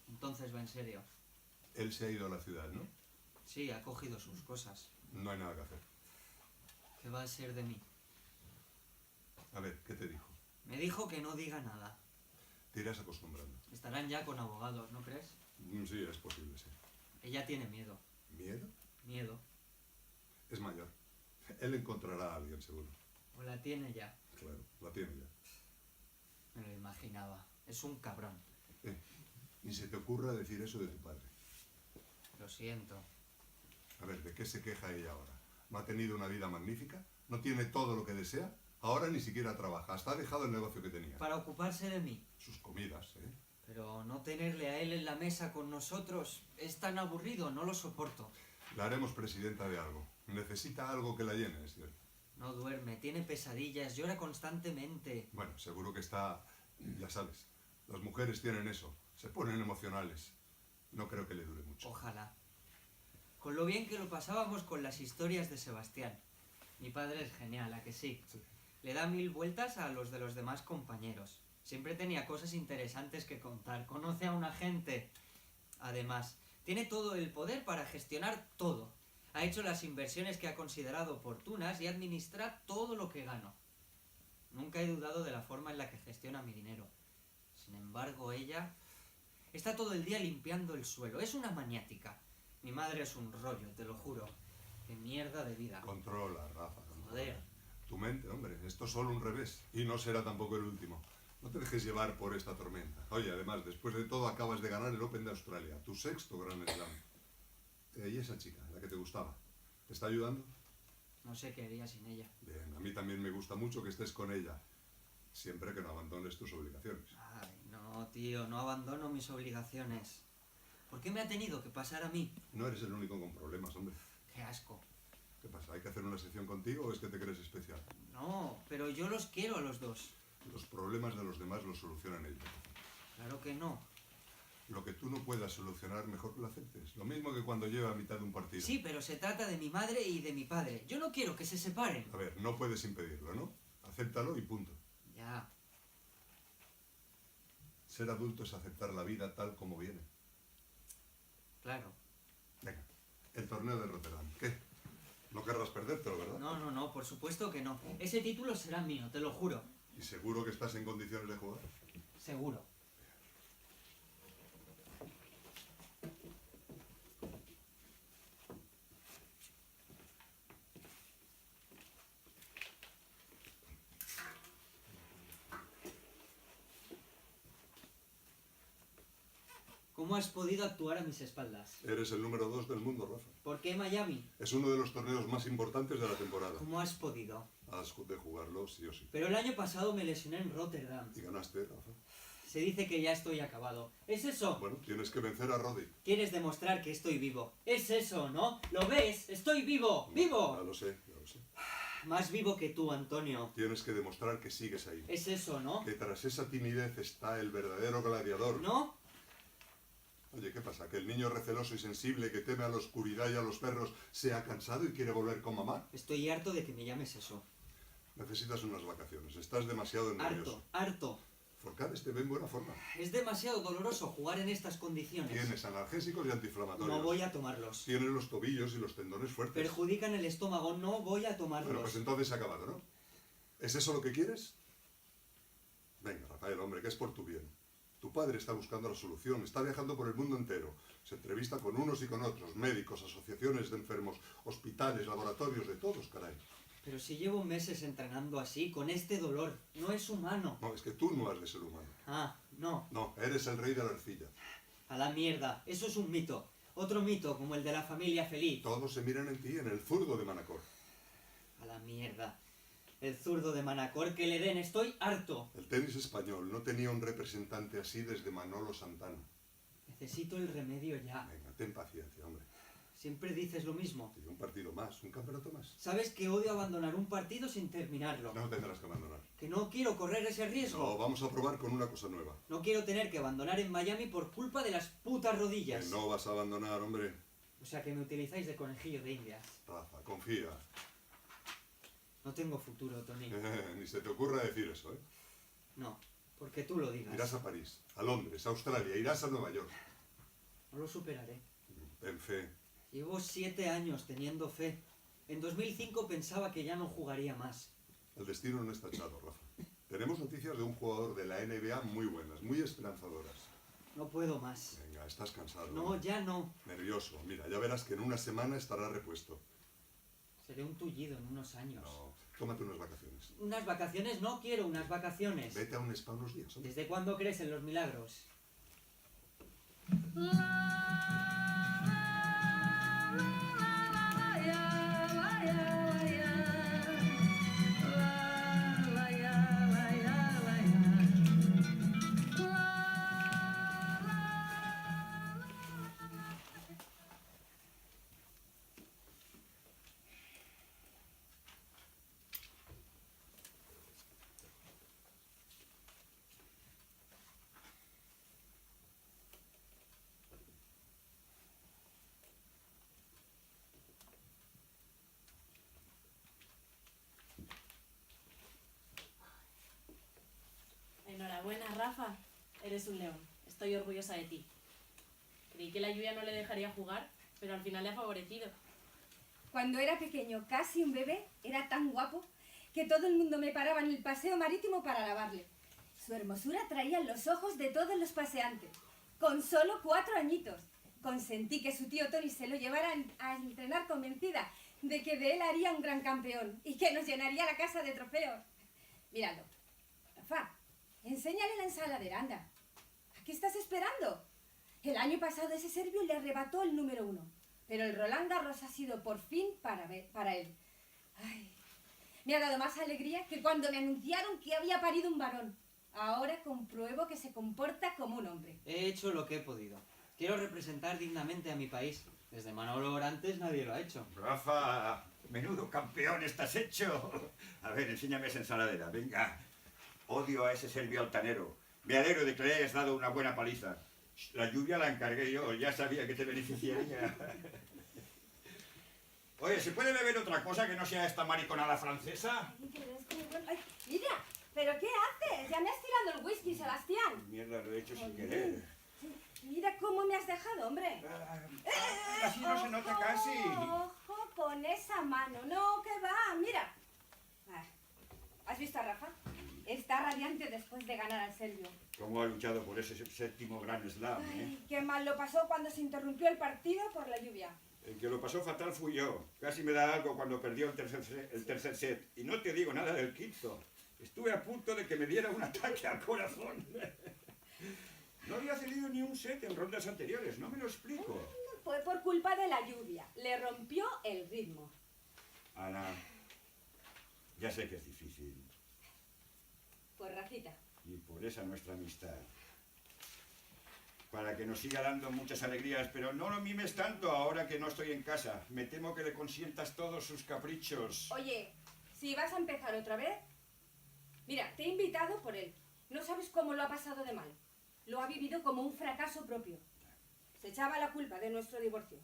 Entonces va en serio. Él se ha ido a la ciudad, ¿no? Sí, ha cogido sus cosas. No hay nada que hacer. ¿Qué va a ser de mí? A ver, ¿qué te dijo? Me dijo que no diga nada. Te irás acostumbrando. Estarán ya con abogados, ¿no crees? Sí, es posible, sí. Ella tiene miedo. ¿Miedo? Miedo. Es mayor. Él encontrará a alguien, seguro. O la tiene ya. Claro, la tiene ya. Me lo imaginaba. Es un cabrón. Ni se te ocurra decir eso de tu padre. Lo siento. A ver, ¿de qué se queja ella ahora? ¿No ha tenido una vida magnífica? ¿No tiene todo lo que desea? Ahora ni siquiera trabaja. Hasta ha dejado el negocio que tenía. Para ocuparse de mí. Sus comidas, ¿eh? Pero no tenerle a él en la mesa con nosotros es tan aburrido, no lo soporto. La haremos presidenta de algo. Necesita algo que la llene, es cierto. No duerme, tiene pesadillas, llora constantemente. Bueno, seguro que está, ya sabes, Las mujeres tienen eso, se ponen emocionales. No creo que le dure mucho. Ojalá. Con lo bien que lo pasábamos con las historias de Sebastián. Mi padre es genial, ¿a que sí? Sí. Le da 1000 vueltas a los de los demás compañeros. Siempre tenía cosas interesantes que contar. Conoce a una gente. Además, tiene todo el poder para gestionar todo. Ha hecho las inversiones que ha considerado oportunas y administra todo lo que gano. Nunca he dudado de la forma en la que gestiona mi dinero. Sin embargo, ella está todo el día limpiando el suelo. Es una maniática. Mi madre es un rollo, te lo juro. Qué mierda de vida. Controla, Rafa. Controla. Joder. Tu mente, hombre, esto es solo un revés. Y no será tampoco el último. No te dejes llevar por esta tormenta. Oye, además, después de todo acabas de ganar el Open de Australia, tu 6º Grand Slam. Y esa chica, la que te gustaba, ¿te está ayudando? No sé qué haría sin ella. Bien, a mí también me gusta mucho que estés con ella. Siempre que no abandones tus obligaciones. Ay, no, tío, no abandono mis obligaciones. ¿Por qué me ha tenido que pasar a mí? No eres el único con problemas, hombre. Qué asco. ¿Qué pasa? ¿Hay que hacer una sección contigo o es que te crees especial? No, pero yo los quiero a los dos. Los problemas de los demás los solucionan ellos. Claro que no. Lo que tú no puedas solucionar, mejor que lo aceptes. Lo mismo que cuando lleva a mitad de un partido. Sí, pero se trata de mi madre y de mi padre. Yo no quiero que se separen. A ver, no puedes impedirlo, ¿no? Acéptalo y punto. Ya. Ser adulto es aceptar la vida tal como viene. Claro. Venga, el torneo de Rotterdam. ¿Qué? No querrás perdértelo, ¿verdad? No, no, no, por supuesto que no. Ese título será mío, te lo juro. ¿Y seguro que estás en condiciones de jugar? Seguro. ¿Cómo has podido actuar a mis espaldas? Eres el número 2 del mundo, Rafa. ¿Por qué Miami? Es uno de los torneos más importantes de la temporada. ¿Cómo has podido? Has de jugarlo sí o sí. Pero el año pasado me lesioné en Rotterdam. Y ganaste, Rafa. Se dice que ya estoy acabado. ¿Es eso? Bueno, tienes que vencer a Roddy. Quieres demostrar que estoy vivo. ¿Es eso, no? ¿Lo ves? ¡Estoy vivo! ¡Vivo! Ya lo sé, ya lo sé. Más vivo que tú, Antonio. Tienes que demostrar que sigues ahí. ¿Es eso, no? Que tras esa timidez está el verdadero gladiador. ¿No? Oye, ¿qué pasa? ¿Que el niño receloso y sensible que teme a la oscuridad y a los perros se ha cansado y quiere volver con mamá? Estoy harto de que me llames eso. Necesitas unas vacaciones. Estás demasiado nervioso. Harto. Forcades te ve en buena forma. Es demasiado doloroso jugar en estas condiciones. Tienes analgésicos y antiinflamatorios. No voy a tomarlos. Tienes los tobillos y los tendones fuertes. Perjudican el estómago. No voy a tomarlos. Bueno, pues entonces se ha acabado, ¿no? ¿Es eso lo que quieres? Venga, Rafael, hombre, que es por tu bien. Tu padre está buscando la solución, está viajando por el mundo entero. Se entrevista con unos y con otros, médicos, asociaciones de enfermos, hospitales, laboratorios, de todos, caray. Pero si llevo meses entrenando así, con este dolor, no es humano. No, es que tú no has de ser humano. Ah, no. No, eres el rey de la arcilla. A la mierda. Eso es un mito. Otro mito, como el de la familia feliz. Todos se miran en ti, en el zurdo de Manacor. A la mierda. El zurdo de Manacor, que le den, estoy harto. El tenis español no tenía un representante así desde Manolo Santana. Necesito el remedio ya. Venga, ten paciencia, hombre. Siempre dices lo mismo. Y un partido más, un campeonato más. Sabes que odio abandonar un partido sin terminarlo. No tendrás que abandonar. Que no quiero correr ese riesgo. No, vamos a probar con una cosa nueva. No quiero tener que abandonar en Miami por culpa de las putas rodillas. Que no vas a abandonar, hombre. O sea que me utilizáis de conejillo de indias. Rafa, confía. No tengo futuro, Tony. Ni se te ocurra decir eso, ¿eh? No, porque tú lo digas. Irás a París, a Londres, a Australia, irás a Nueva York. No lo superaré. Ten fe. Llevo 7 años teniendo fe. En 2005 pensaba que ya no jugaría más. El destino no está echado, Rafa. Tenemos noticias de un jugador de la NBA muy buenas, muy esperanzadoras. No puedo más. Venga, estás cansado. No, ya no. Nervioso. Mira, ya verás que en una semana estará repuesto. Seré un tullido en unos años. No, tómate unas vacaciones. Unas vacaciones, no quiero unas vacaciones. Vete a un spa unos días, hombre. ¿Desde cuándo crees en los milagros? Enhorabuena, Rafa. Eres un león. Estoy orgullosa de ti. Creí que la lluvia no le dejaría jugar, pero al final le ha favorecido. Cuando era pequeño, casi un bebé, era tan guapo que todo el mundo me paraba en el paseo marítimo para alabarle. Su hermosura atraía los ojos de todos los paseantes. Con solo 4 añitos, consentí que su tío Tony se lo llevara a entrenar convencida de que de él haría un gran campeón y que nos llenaría la casa de trofeos. Míralo. Rafa, enséñale la ensaladera, anda. ¿A qué estás esperando? El año pasado ese serbio le arrebató el número 1, pero el Roland Garros ha sido por fin para él. Ay, me ha dado más alegría que cuando me anunciaron que había parido un varón. Ahora compruebo que se comporta como un hombre. He hecho lo que he podido. Quiero representar dignamente a mi país. Desde Manolo Orantes nadie lo ha hecho. Rafa, menudo campeón estás hecho. A ver, enséñame esa ensaladera, venga. Odio a ese serbio altanero. Me alegro de que le hayas dado una buena paliza. La lluvia la encargué yo, ya sabía que te beneficiaría. Oye, ¿se puede beber otra cosa que no sea esta mariconada francesa? Ay, mira, ¿pero qué haces? Ya me has tirado el whisky, Sebastián. Mierda, lo he hecho sin querer. Mira cómo me has dejado, hombre. Así no se nota casi. Ojo con esa mano. No, que va, mira. ¿Has visto a Rafa? Está radiante después de ganar al serbio. ¿Cómo ha luchado por ese 7º Grand Slam, Ay, qué mal lo pasó cuando se interrumpió el partido por la lluvia. El que lo pasó fatal fui yo. Casi me da algo cuando perdió el tercer set. Y no te digo nada del quinto. Estuve a punto de que me diera un ataque al corazón. No había cedido ni un set en rondas anteriores, no me lo explico. Fue por culpa de la lluvia. Le rompió el ritmo. Ana, ya sé que es difícil. Pues Rafita. Y por esa nuestra amistad. Para que nos siga dando muchas alegrías, pero no lo mimes tanto ahora que no estoy en casa. Me temo que le consientas todos sus caprichos. Oye, si vas a empezar otra vez... Mira, te he invitado por él. No sabes cómo lo ha pasado de mal. Lo ha vivido como un fracaso propio. Se echaba la culpa de nuestro divorcio.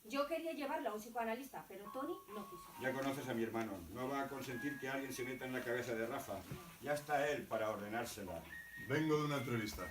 Yo quería llevarlo a un psicoanalista, pero Tony no quiso. Ya conoces a mi hermano. No va a consentir que alguien se meta en la cabeza de Rafa. Ya está él para ordenársela. Vengo de una entrevista.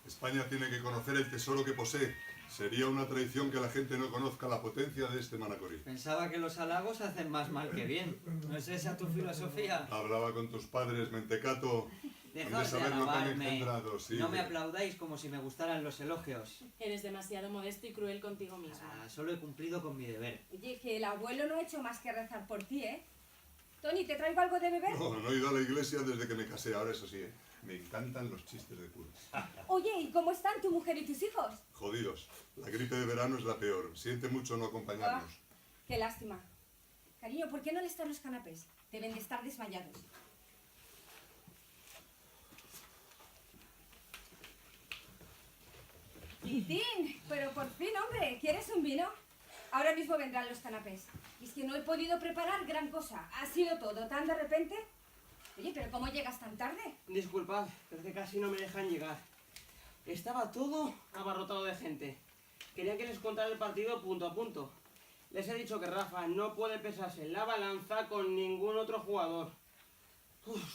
España tiene que conocer el tesoro que posee. Sería una traición que la gente no conozca la potencia de este Manacorí. Pensaba que los halagos hacen más mal que bien. ¿No es esa tu filosofía? Hablaba con tus padres, mentecato. Dejad de lo que han alabarme. engendrado, sí. No me aplaudáis como si me gustaran los elogios. Eres demasiado modesto y cruel contigo mismo. Solo he cumplido con mi deber. Oye, que el abuelo no ha hecho más que rezar por ti, ¿eh? Tony, ¿te traigo algo de beber? No he ido a la iglesia desde que me casé. Ahora eso sí, me encantan los chistes de curas. Oye, ¿y cómo están tu mujer y tus hijos? Jodidos. La gripe de verano es la peor. Siente mucho no acompañarnos. Qué lástima. Cariño, ¿por qué no les traen los canapés? Deben de estar desmayados. Titín, pero por fin, hombre, ¿quieres un vino? Ahora mismo vendrán los canapés. Y es que no he podido preparar gran cosa. Ha sido todo tan de repente. Oye, ¿pero cómo llegas tan tarde? Disculpad, pero es que casi no me dejan llegar. Estaba todo abarrotado de gente. Quería que les contara el partido punto a punto. Les he dicho que Rafa no puede pesarse en la balanza con ningún otro jugador.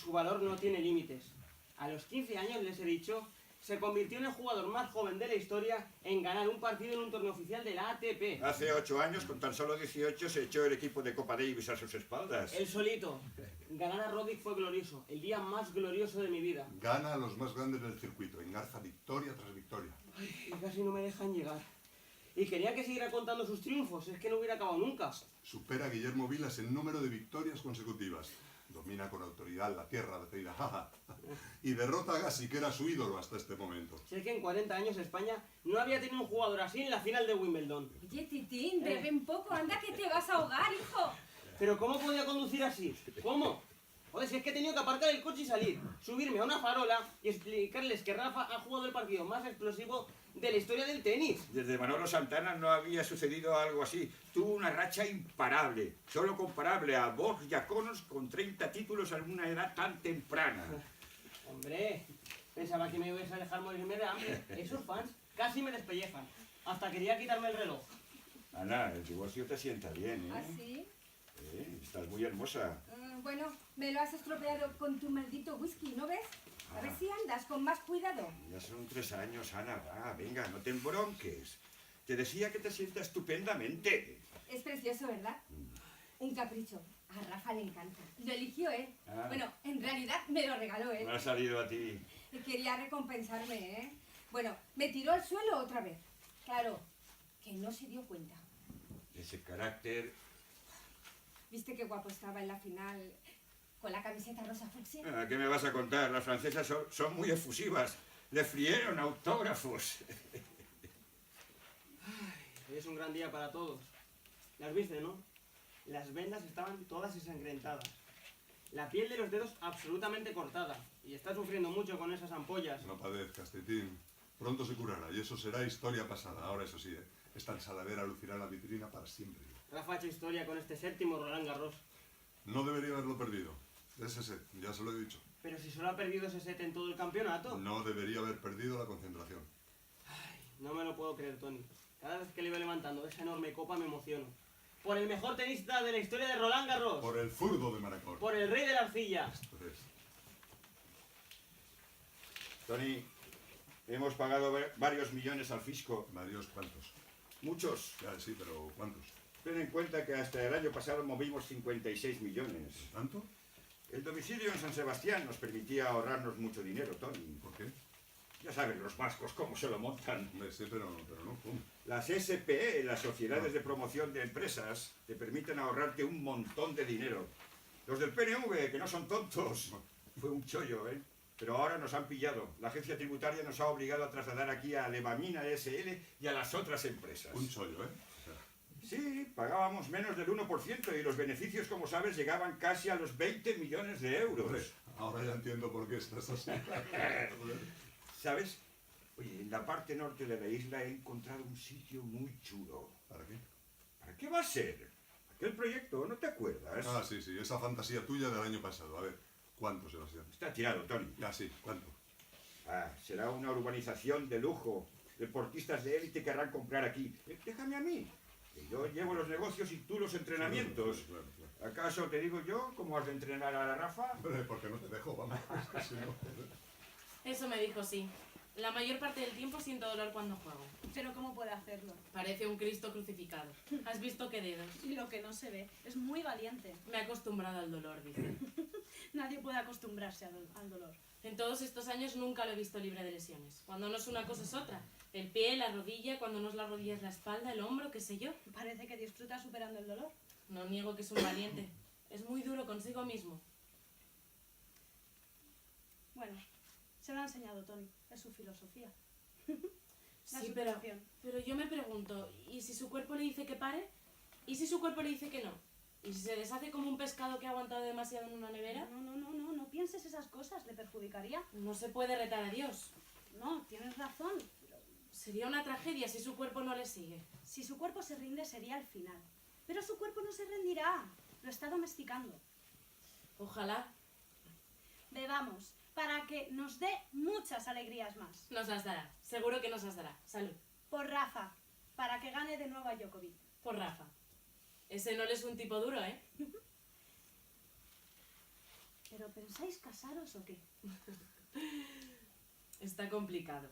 Su valor no tiene límites. A los 15 años, les he dicho, se convirtió en el jugador más joven de la historia en ganar un partido en un torneo oficial de la ATP. Hace 8 años, con tan solo 18, se echó el equipo de Copa Davis a sus espaldas. Él solito. Ganar a Roddick fue glorioso, el día más glorioso de mi vida. Gana a los más grandes del circuito, engarza victoria tras victoria. Ay, casi no me dejan llegar. Y quería que siguiera contando sus triunfos, es que no hubiera acabado nunca. Supera a Guillermo Vilas en número de victorias consecutivas. Domina con autoridad la tierra batida. Y derrota a Gassi, que era su ídolo hasta este momento. Sé que en 40 años España no había tenido un jugador así en la final de Wimbledon. Oye, Titín, bebe un poco, anda que te vas a ahogar, hijo. ¿Pero cómo podía conducir así? ¿Cómo? Joder, si es que he tenido que aparcar el coche y salir, subirme a una farola y explicarles que Rafa ha jugado el partido más explosivo de la historia del tenis. Desde Manolo Santana no había sucedido algo así. Tuvo una racha imparable, solo comparable a Borg y a Connors con 30 títulos a una edad tan temprana. Hombre, pensaba que me ibas a dejar morirme de hambre. Esos fans casi me despellejan. Hasta quería quitarme el reloj. Ana, el divorcio te sienta bien, ¿eh? ¿Ah, sí? Estás muy hermosa. Bueno, me lo has estropeado con tu maldito whisky, ¿no ves? A ver si andas con más cuidado. Ya son 3 años, Ana, va, venga, no te embronques. Te decía que te sienta estupendamente. Es precioso, ¿verdad? Un capricho. A Rafa le encanta. Lo eligió él. Ah. Bueno, en realidad me lo regaló él. Me ha salido a ti. Y quería recompensarme, ¿eh? Bueno, me tiró al suelo otra vez. Claro, que no se dio cuenta. Ese carácter... ¿Viste qué guapo estaba en la final con la camiseta rosa fucsia? Ah, ¿qué me vas a contar? Las francesas son muy efusivas. Le frieron autógrafos. Hoy es un gran día para todos. Las viste, ¿no? Las vendas estaban todas ensangrentadas. La piel de los dedos absolutamente cortada. Y está sufriendo mucho con esas ampollas. No padezcas, Titín. Pronto se curará y eso será historia pasada. Ahora eso sí, esta ensaladera lucirá la vitrina para siempre. Rafa ha hecho historia con este 7º Roland Garros. No debería haberlo perdido. Ese set, ya se lo he dicho. Pero si solo ha perdido ese set en todo el campeonato. No debería haber perdido la concentración. No me lo puedo creer, Tony. Cada vez que le veo levantando esa enorme copa me emociono. Por el mejor tenista de la historia de Roland Garros. Por el zurdo de Manacor. Por el rey de la arcilla. Esto es. Tony, hemos pagado varios millones al fisco. ¿Varios cuántos? Muchos. Ya, sí, pero ¿cuántos? Ten en cuenta que hasta el año pasado movimos 56 millones. ¿Tanto? El domicilio en San Sebastián nos permitía ahorrarnos mucho dinero, Tony. ¿Por qué? Ya saben los vascos cómo se lo montan. Sí, pero no, ¿cómo? Las SPE, las sociedades de promoción de empresas, te permiten ahorrarte un montón de dinero. Los del PNV, que no son tontos. Fue un chollo, ¿eh? Pero ahora nos han pillado. La agencia tributaria nos ha obligado a trasladar aquí a Levamina SL y a las otras empresas. Un chollo, ¿eh? Sí, pagábamos menos del 1% y los beneficios, como sabes, llegaban casi a los 20 millones de euros. Hombre, ahora ya entiendo por qué estás así. ¿Sabes? Oye, en la parte norte de la isla he encontrado un sitio muy chulo. ¿Para qué? ¿Para qué va a ser? Aquel proyecto, ¿no te acuerdas? Ah, sí, esa fantasía tuya del año pasado. A ver, ¿cuánto, Sebastián? Está tirado, Tony. Ya, sí, ¿cuánto? Ah, será una urbanización de lujo. Deportistas de élite querrán comprar aquí. Déjame a mí. Que yo llevo los negocios y tú los entrenamientos. Claro. ¿Acaso te digo yo cómo has de entrenar a la Rafa? Hombre, ¿por qué no te dejo? Vamos, si no, Eso me dijo, sí. La mayor parte del tiempo siento dolor cuando juego. Pero ¿cómo puede hacerlo? Parece un Cristo crucificado. ¿Has visto qué dedos? Lo que no se ve. Es muy valiente. Me he acostumbrado al dolor, dice. Nadie puede acostumbrarse al dolor. En todos estos años nunca lo he visto libre de lesiones. Cuando no es una cosa es otra. El pie, la rodilla, cuando no es la rodilla es la espalda, el hombro, qué sé yo. Parece que disfruta superando el dolor. No niego que es un valiente. Es muy duro consigo mismo. Bueno, se lo ha enseñado Tony. Es su filosofía. La Sí, superación. pero yo me pregunto, ¿y si su cuerpo le dice que pare? ¿Y si su cuerpo le dice que no? ¿Y si se deshace como un pescado que ha aguantado demasiado en una nevera? No pienses esas cosas. ¿Le perjudicaría? No se puede retar a Dios. No, tienes razón. Sería una tragedia si su cuerpo no le sigue. Si su cuerpo se rinde sería el final. Pero su cuerpo no se rendirá. Lo está domesticando. Ojalá Bebamos para que nos dé muchas alegrías más. nos las dará. Seguro que nos las dará. Salud. Por Rafa, para que gane de nuevo a Djokovic. Por Rafa. Ese no es un tipo duro, ¿eh? ¿Pero pensáis casaros o qué? Está complicado.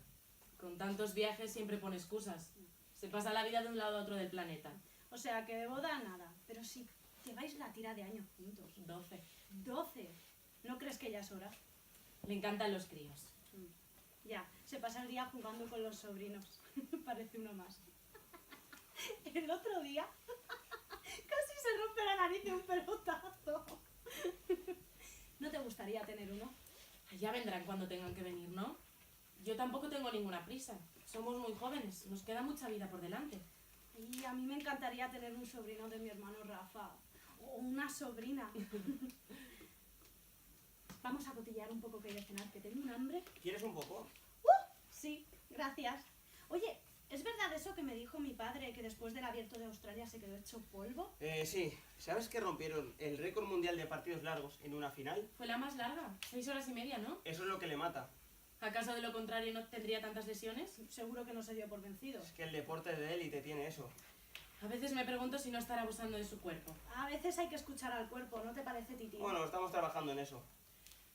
Con tantos viajes siempre pone excusas. Se pasa la vida de un lado a otro del planeta. O sea, que de boda nada. Pero si lleváis la tira de años juntos. 12. 12. ¿No crees que ya es hora? Le encantan los críos. Ya, se pasa el día jugando con los sobrinos. Parece uno más. El otro día casi se rompe la nariz de un pelotazo. ¿No te gustaría tener uno? Ya vendrán cuando tengan que venir, ¿no? Yo tampoco tengo ninguna prisa. Somos muy jóvenes. Nos queda mucha vida por delante. Y a mí me encantaría tener un sobrino de mi hermano Rafa. O una sobrina. Vamos a cotillear un poco que hay de cenar, que tengo un hambre. ¿Quieres un poco? Sí, gracias. Oye, ¿es verdad eso que me dijo mi padre, que después del Abierto de Australia se quedó hecho polvo? Sí. ¿Sabes que rompieron el récord mundial de partidos largos en una final? Fue la más larga. 6 horas y media, ¿no? Eso es lo que le mata. ¿Acaso de lo contrario no tendría tantas lesiones? Seguro que no se dio por vencido. Es que el deporte de élite tiene eso. A veces me pregunto si no estará abusando de su cuerpo. A veces hay que escuchar al cuerpo, ¿no te parece, Titi? Bueno, estamos trabajando en eso.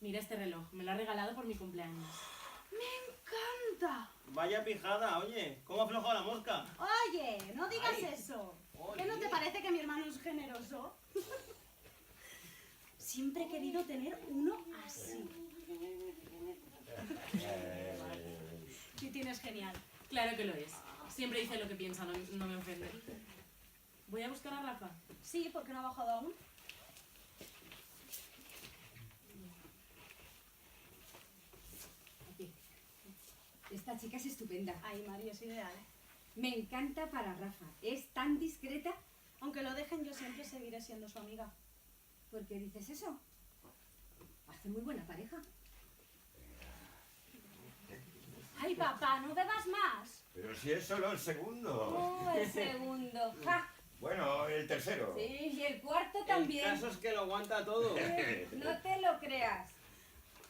Mira este reloj, me lo ha regalado por mi cumpleaños. ¡Me encanta! Vaya pijada, oye. ¿Cómo ha aflojado la mosca? Oye, no digas Ay. eso. Oye. ¿Qué no te parece que mi hermano es generoso? Siempre he querido tener uno así. Sí, tienes genial. Claro que lo es. Siempre dice lo que piensa, no me ofende. Voy a buscar a Rafa. Sí, porque no ha bajado aún. Aquí. Esta chica es estupenda. Ay, María, es ideal. Me encanta para Rafa. Es tan discreta. Aunque lo dejen, yo siempre seguiré siendo su amiga. ¿Por qué dices eso? Hace muy buena pareja. Ay, papá, no bebas más. Pero si es solo el segundo. Oh, el segundo. ¡Ja! Bueno, el tercero. Sí, y el cuarto El también. caso es que lo aguanta todo. No te lo creas.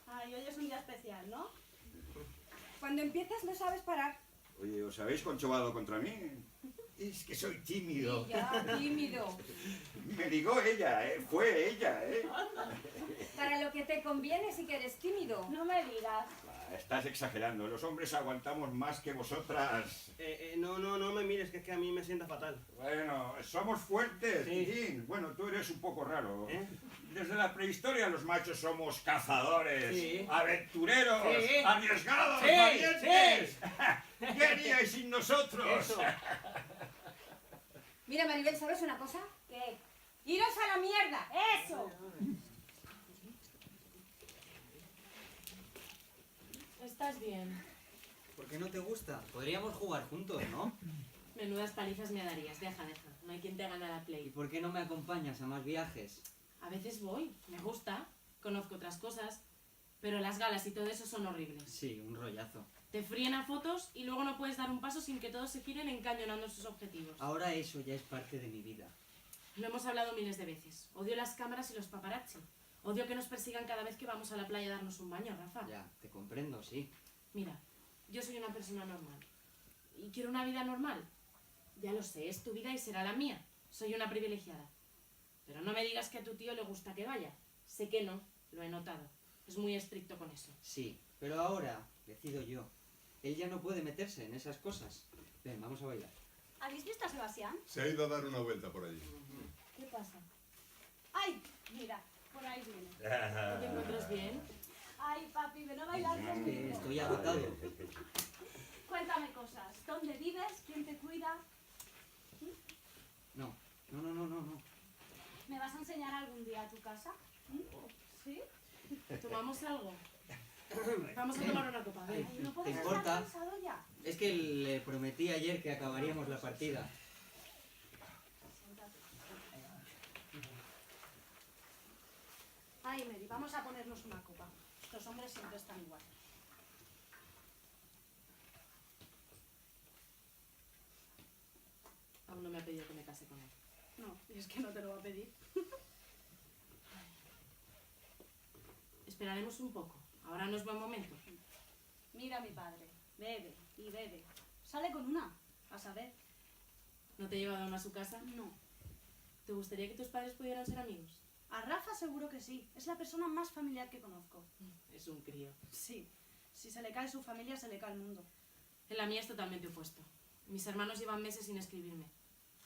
Ay, hoy es un día especial, ¿no? Cuando empiezas no sabes parar. Oye, ¿os habéis conchovado contra mí? Es que soy tímido. Y ya, tímido. Me ligó ella, fue ella, Para lo que te conviene si que eres tímido. No me digas. Estás exagerando, los hombres aguantamos más que vosotras. No me mires, que es que a mí me sienta fatal. Bueno, somos fuertes, Sí. Tillín. Bueno, tú eres un poco raro. ¿Eh? Desde la prehistoria los machos somos cazadores, Sí. aventureros, Sí. arriesgados, Sí, valientes. ¿Qué haríais sin nosotros? Eso. Mira, Maribel, ¿sabes una cosa? ¿Qué? ¡Iros a la mierda! ¡Eso! ¿Estás bien? ¿Por qué no te gusta? Podríamos jugar juntos, ¿no? Menudas palizas me darías, deja. No hay quien te gane a la ¿Y play. por qué no me acompañas a más viajes? A veces voy, me gusta, conozco otras cosas, pero las galas y todo eso son horribles. Sí, un rollazo. Te fríen a fotos y luego no puedes dar un paso sin que todos se giren encañonando sus objetivos. Ahora eso ya es parte de mi vida. Lo hemos hablado miles de veces. Odio las cámaras y los paparazzi. Odio que nos persigan cada vez que vamos a la playa a darnos un baño, Rafa. Ya, te comprendo, sí. Mira, yo soy una persona normal. Y quiero una vida normal. Ya lo sé, es tu vida y será la mía. Soy una privilegiada. Pero no me digas que a tu tío le gusta que vaya. Sé que no, lo he notado. Es muy estricto con eso. Sí, pero ahora decido yo. Él ya no puede meterse en esas cosas. Ven, vamos a bailar. ¿Habéis visto a Sebastián? Se ha ido a dar una vuelta por allí. ¿Qué pasa? ¡Ay! Mira, por ahí viene. ¿No te encuentras bien? Ay, papi, ven a bailar Que conmigo. estoy agotado. Cuéntame cosas. ¿Dónde vives? ¿Quién te cuida? No. ¿Me vas a enseñar algún día a tu casa? ¿Sí? ¿Tomamos algo? Vamos a tomar una copa, ven. Ay, ¿no ¿Te puedes estar importa? cansado ya? Es que le prometí ayer que acabaríamos la partida. Ay, Mary, vamos a ponernos una copa. Estos hombres siempre están igual. Aún no me ha pedido que me case con él. No, y es que no te lo va a pedir. Esperaremos un poco. Ahora no es buen momento. Mira a mi padre. Bebe y bebe. Sale con una. A saber. ¿No te he llevado aún a su casa? No. ¿Te gustaría que tus padres pudieran ser amigos? A Rafa seguro que sí. Es la persona más familiar que conozco. Es un crío. Sí. Si se le cae su familia, se le cae el mundo. En la mía es totalmente opuesto. Mis hermanos llevan meses sin escribirme.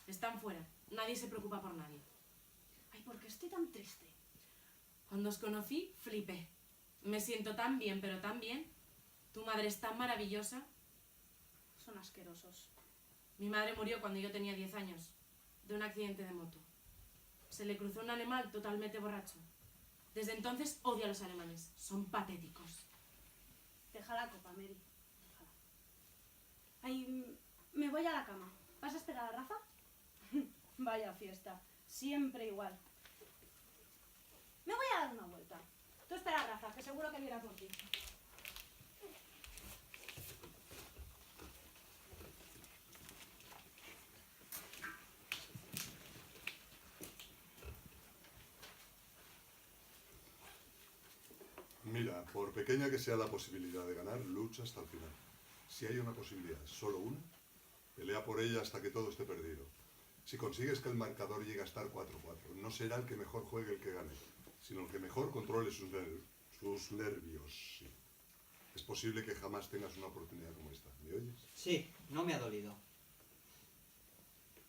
Están fuera. Nadie se preocupa por nadie. Ay, ¿por qué estoy tan triste? Cuando os conocí, flipé. Me siento tan bien, pero tan bien. Tu madre es tan maravillosa. Son asquerosos. Mi madre murió cuando yo tenía 10 años, de un accidente de moto. Se le cruzó un animal totalmente borracho. Desde entonces odio a los alemanes. Son patéticos. Deja la copa, Mary. Déjala. Ay, me voy a la cama. ¿Vas a esperar a Rafa? Vaya fiesta. Siempre igual. Me voy a dar una vuelta. Tú espera a Rafa, que seguro que viene por ti. Mira, por pequeña que sea la posibilidad de ganar, lucha hasta el final. Si hay una posibilidad, solo una, pelea por ella hasta que todo esté perdido. Si consigues que el marcador llegue a estar 4-4, no será el que mejor juegue el que gane, sino el que mejor controle sus Sus nervios, sí. Es posible que jamás tengas una oportunidad como esta. ¿Me oyes? Sí, no me ha dolido.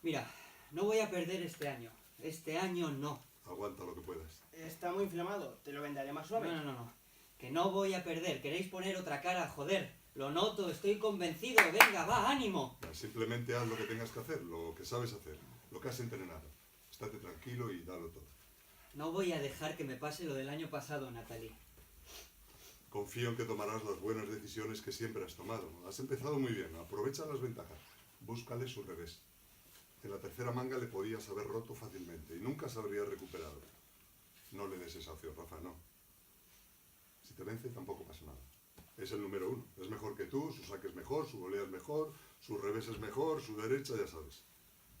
Mira, no voy a perder este año. Este año no. Aguanta lo que puedas. Está muy inflamado, te lo vendaré más suave. No. Que no voy a perder. ¿Queréis poner otra cara? Joder. Lo noto, estoy convencido. Venga, va, ánimo. Simplemente haz lo que tengas que hacer, lo que sabes hacer, lo que has entrenado. Estate tranquilo y dalo todo. No voy a dejar que me pase lo del año pasado, Natalie. Confío en que tomarás las buenas decisiones que siempre has tomado. Has empezado muy bien, aprovecha las ventajas. Búscale su revés. En la tercera manga le podías haber roto fácilmente y nunca se habría recuperado. No le des esa opción, Rafa, no. Si te vence tampoco pasa nada. Es el número 1. Es mejor que tú, su saque es mejor, su volea es mejor, su revés es mejor, su derecha ya sabes.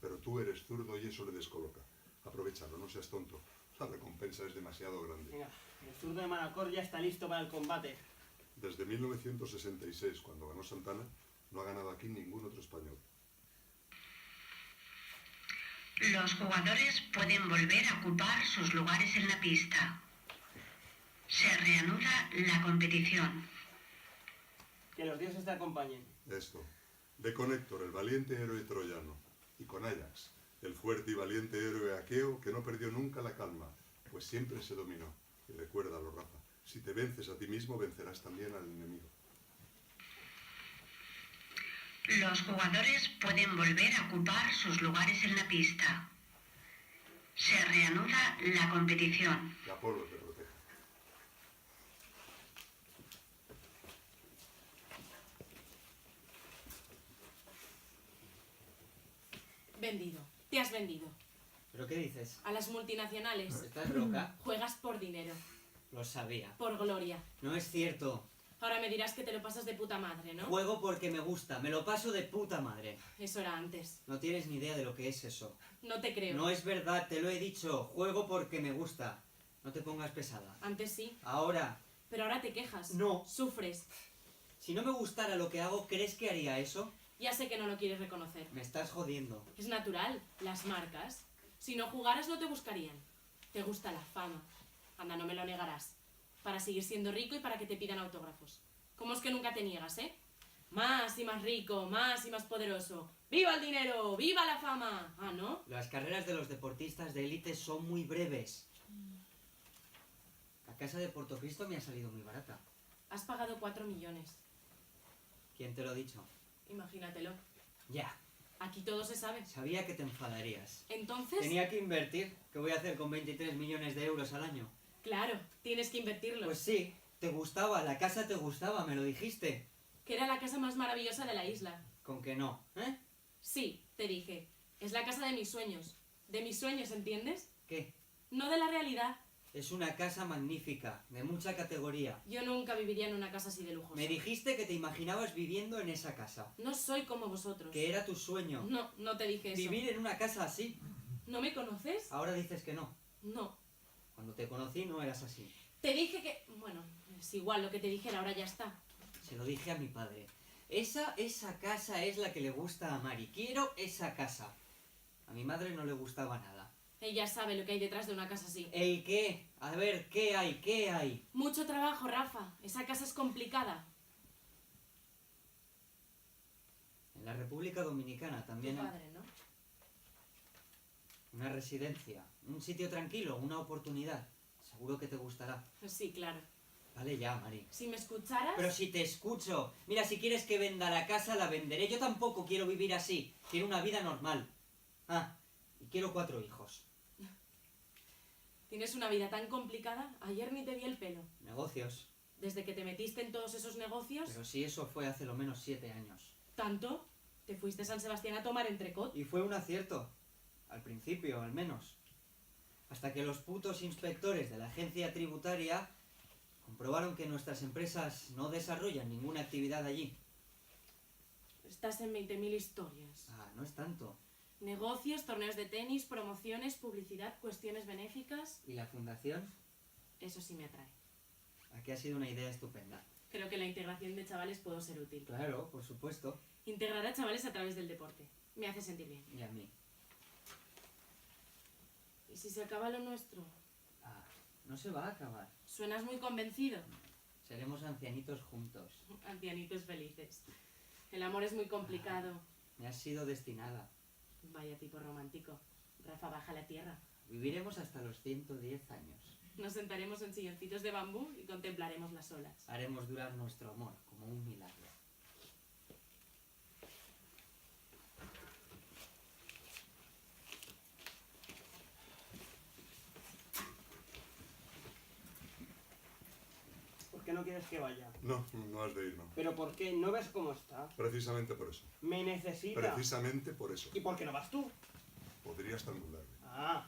Pero tú eres zurdo y eso le descoloca. Aprovechalo, no seas tonto. La recompensa es demasiado grande. Venga, el zurdo de Manacor ya está listo para el combate. Desde 1966, cuando ganó Santana, no ha ganado aquí ningún otro español. Los jugadores pueden volver a ocupar sus lugares en la pista. Se reanuda la competición. Que los dioses te acompañen. Esto. De con Héctor, el valiente héroe troyano. Y con Ajax, el fuerte y valiente héroe aqueo que no perdió nunca la calma, pues siempre se dominó. Y recuérdalo, Rafa, si te vences a ti mismo, vencerás también al enemigo. Los jugadores pueden volver a ocupar sus lugares en la pista. Se reanuda la competición. Que Apolo te proteja. Vendido. Te has vendido. ¿Pero qué dices? A las multinacionales. ¿Estás loca? Juegas por dinero. Lo sabía. Por gloria. No es cierto. Ahora me dirás que te lo pasas de puta madre, ¿no? Juego porque me gusta. Me lo paso de puta madre. Eso era antes. No tienes ni idea de lo que es eso. No te creo. No es verdad, te lo he dicho. Juego porque me gusta. No te pongas pesada. Antes sí. Ahora. Pero ahora te quejas. No. Sufres. Si no me gustara lo que hago, ¿crees que haría eso? Ya sé que no lo quieres reconocer. Me estás jodiendo. Es natural. Las marcas. Si no jugaras no te buscarían. Te gusta la fama. Anda, no me lo negarás. Para seguir siendo rico y para que te pidan autógrafos. ¿Cómo es que nunca te niegas, eh? Más y más rico, más y más poderoso. ¡Viva el dinero! ¡Viva la fama! ¿Ah, no? Las carreras de los deportistas de élite son muy breves. La casa de Portocristo me ha salido muy barata. Has pagado 4 millones. ¿Quién te lo ha dicho? Imagínatelo. Ya. Aquí todo se sabe. Sabía que te enfadarías. Entonces... Tenía que invertir. ¿Qué voy a hacer con 23 millones de euros al año? Claro, tienes que invertirlos. Pues sí, te gustaba, la casa te gustaba, me lo dijiste. Que era la casa más maravillosa de la isla. Con que no, ¿eh? Sí, te dije. Es la casa de mis sueños. De mis sueños, ¿entiendes? ¿Qué? No de la realidad. Es una casa magnífica, de mucha categoría. Yo nunca viviría en una casa así de lujosa. Me dijiste que te imaginabas viviendo en esa casa. No soy como vosotros. Que era tu sueño. No, no te dije eso. Vivir en una casa así. ¿No me conoces? Ahora dices que no. No. Cuando te conocí no eras así. Te dije que... Bueno, es igual lo que te dijera, ahora ya está. Se lo dije a mi padre. Esa casa es la que le gusta a Mari. Quiero esa casa. A mi madre no le gustaba nada. Ella sabe lo que hay detrás de una casa así. ¿El qué? A ver, ¿qué hay? ¿Qué hay? Mucho trabajo, Rafa. Esa casa es complicada. En la República Dominicana también Tu hay padre, ¿no? una residencia, un sitio tranquilo, una oportunidad. Seguro que te gustará. Sí, claro. Vale ya, Mari. Si me escucharas... Pero si te escucho. Mira, si quieres que venda la casa, la venderé. Yo tampoco quiero vivir así. Quiero una vida normal. Ah, y quiero 4 hijos. Tienes una vida tan complicada. Ayer ni te vi el pelo. Negocios. Desde que te metiste en todos esos negocios... Pero si eso fue hace lo menos 7 años. ¿Tanto? Te fuiste a San Sebastián a tomar entrecot. Y fue un acierto. Al principio, al menos. Hasta que los putos inspectores de la agencia tributaria comprobaron que nuestras empresas no desarrollan ninguna actividad allí. Estás en 20.000 historias. Ah, no es tanto. Negocios, torneos de tenis, promociones, publicidad, cuestiones benéficas... ¿Y la fundación? Eso sí me atrae. Aquí ha sido una idea estupenda. Creo que la integración de chavales puedo ser útil. Claro, por supuesto. Integrar a chavales a través del deporte. Me hace sentir bien. Y a mí. ¿Y si se acaba lo nuestro? Ah, No se va a acabar. Suenas muy convencido. Seremos ancianitos juntos. Ancianitos felices. El amor es muy complicado. Me has sido destinada. Vaya tipo romántico. Rafa, baja a la tierra. Viviremos hasta los 110 años. Nos sentaremos en silloncitos de bambú y contemplaremos las olas. Haremos durar nuestro amor como un milagro. ¿Por qué no quieres que vaya? No, no has de ir, no. ¿Pero por qué? ¿No ves cómo está? Precisamente por eso. Me necesita. Precisamente por eso. ¿Y por qué no vas tú? Podría estrangularle. Ah,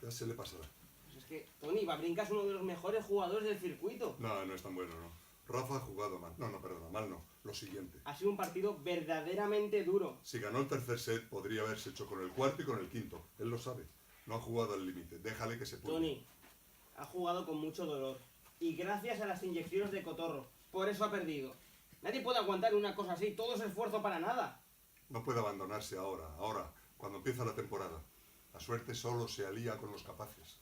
Ya se le pasará. pues es que Tony Babrinka es uno de los mejores jugadores del circuito. No, no es tan bueno, no. Rafa ha jugado mal. No, perdona, mal no. Lo siguiente. Ha sido un partido verdaderamente duro. Si ganó el tercer set, podría haberse hecho con el cuarto y con el quinto. Él lo sabe. No ha jugado al límite. Déjale que se pueda. Tony ha jugado con mucho dolor. Y gracias a las inyecciones de cotorro. Por eso ha perdido. Nadie puede aguantar una cosa así. Todo es esfuerzo para nada. No puede abandonarse ahora, cuando empieza la temporada. La suerte solo se alía con los capaces.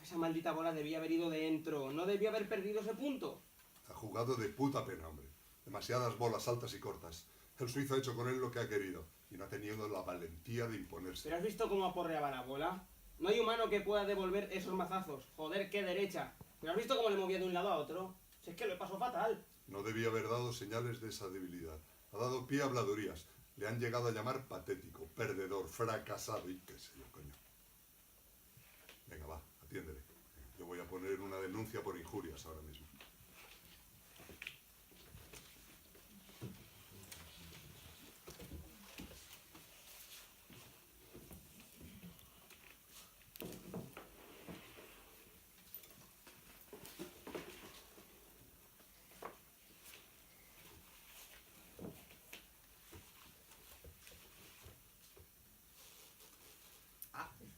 Esa maldita bola debía haber ido dentro. No debía haber perdido ese punto. Ha jugado de puta pena, hombre. Demasiadas bolas altas y cortas. El suizo ha hecho con él lo que ha querido. Y no ha tenido la valentía de imponerse. ¿Pero has visto cómo aporreaba la bola? No hay humano que pueda devolver esos mazazos. Joder, qué derecha. ¿Pero has visto cómo le movía de un lado a otro? Si es que lo pasó fatal. No debía haber dado señales de esa debilidad. Ha dado pie a habladurías. Le han llegado a llamar patético, perdedor, fracasado y qué sé yo, coño. Venga, va, atiéndele. Yo voy a poner una denuncia por injurias ahora mismo.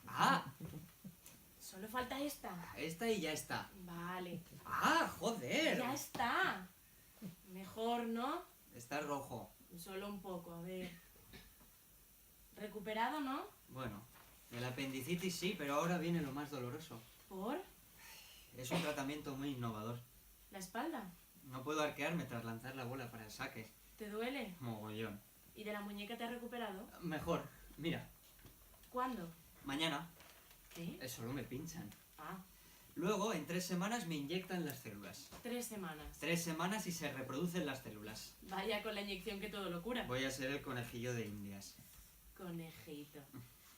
¡Ah! Solo falta esta. Esta y ya está. Vale. ¡Ah, joder! Ya está. Mejor, ¿no? Está rojo. Solo un poco, a ver. ¿Recuperado, no? Bueno, el apendicitis sí, pero ahora viene lo más doloroso. ¿Por? Es un tratamiento muy innovador. ¿La espalda? No puedo arquearme tras lanzar la bola para el saque. ¿Te duele? Mogollón. ¿Y de la muñeca te has recuperado? Mejor, mira, ¿Cuándo? mañana ¿Qué? solo me pinchan. Ah, Luego, en 3 semanas me inyectan las células. 3 semanas. 3 semanas y se reproducen las células. Vaya con la inyección que todo lo cura. Voy a ser el conejillo de Indias. Conejito.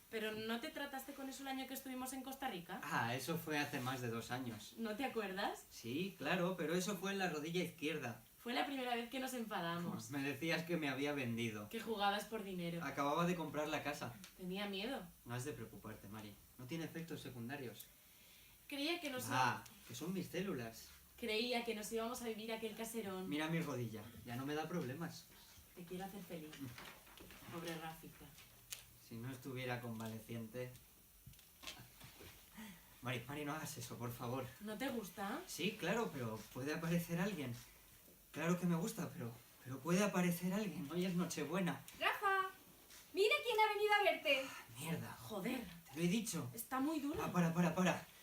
¿Pero no te trataste con eso el año que estuvimos en Costa Rica? Ah, eso fue hace más de 2 años. ¿No te acuerdas? Sí, claro, pero eso fue en la rodilla izquierda. Fue la primera vez que nos enfadamos. Me decías que me había vendido. Que jugabas por dinero. Acababa de comprar la casa. Tenía miedo. No has de preocuparte, Mari. No tiene efectos secundarios. Creía que nos Que son mis células. Creía que nos íbamos a vivir aquel caserón. Mira mi rodilla. Ya no me da problemas. Te quiero hacer feliz. Pobre Rafita. Si no estuviera convaleciente... Mari, no hagas eso, por favor. ¿No te gusta? Sí, claro, pero puede aparecer alguien. Claro que me gusta, pero puede aparecer alguien. Hoy es Nochebuena. Rafa, mira quién ha venido a verte. Mierda, Joder, te lo he dicho. está muy duro. Ah, para.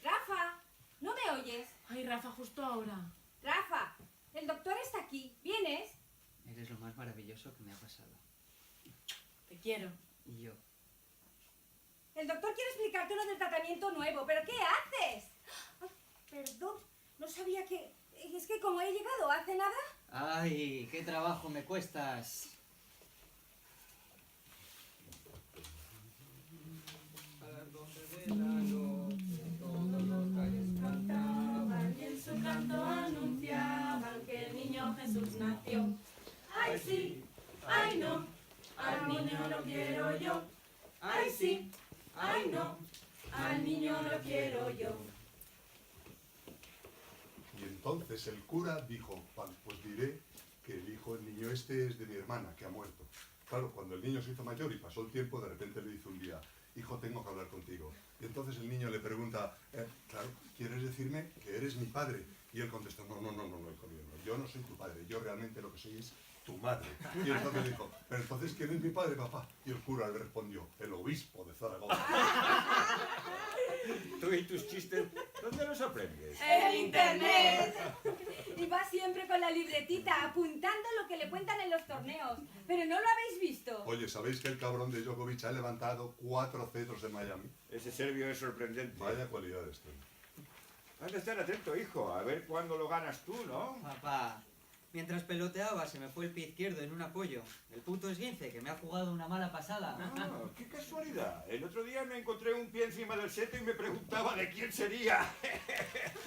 Rafa, ¿no me oyes? Ay, Rafa, justo ahora. Rafa, el doctor está aquí. ¿Vienes? Eres lo más maravilloso que me ha pasado. Te quiero. Y yo. El doctor quiere explicarte lo del tratamiento nuevo, pero ¿qué haces? Ay, perdón, no sabía que... Es que como he llegado hace nada... Ay, qué trabajo me cuestas. A las 12 de la noche, todos los gallos cantaban. Y en su canto anunciaban que el niño Jesús nació. Ay sí, ay no, al niño lo quiero yo. Ay sí, ay no, al niño lo quiero yo. Y entonces el cura dijo, pues diré que el niño este es de mi hermana, que ha muerto. Claro, cuando el niño se hizo mayor y pasó el tiempo, de repente le dice un día, hijo, tengo que hablar contigo. Y entonces el niño le pregunta, claro, ¿quieres decirme que eres mi padre? Y él contesta, no, hijo mío, no, yo no soy tu padre, yo realmente lo que soy es tu madre. Y entonces dijo, pero entonces, ¿quién es mi padre, papá? Y el cura le respondió, el obispo de Zaragoza. Tú y tus chistes, ¿dónde los aprendes? ¡En internet! Y va siempre con la libretita, apuntando lo que le cuentan en los torneos. Pero no lo habéis visto. Oye, ¿sabéis que el cabrón de Djokovic ha levantado 4 cetros en Miami? Ese serbio es sorprendente. Vaya cualidades tiene. Has de estar atento, hijo, a ver cuándo lo ganas tú, ¿no? Papá, mientras peloteaba se me fue el pie izquierdo en un apoyo. El puto esguince que me ha jugado una mala pasada. Ah, qué casualidad. El otro día me encontré un pie encima del seto y me preguntaba de quién sería.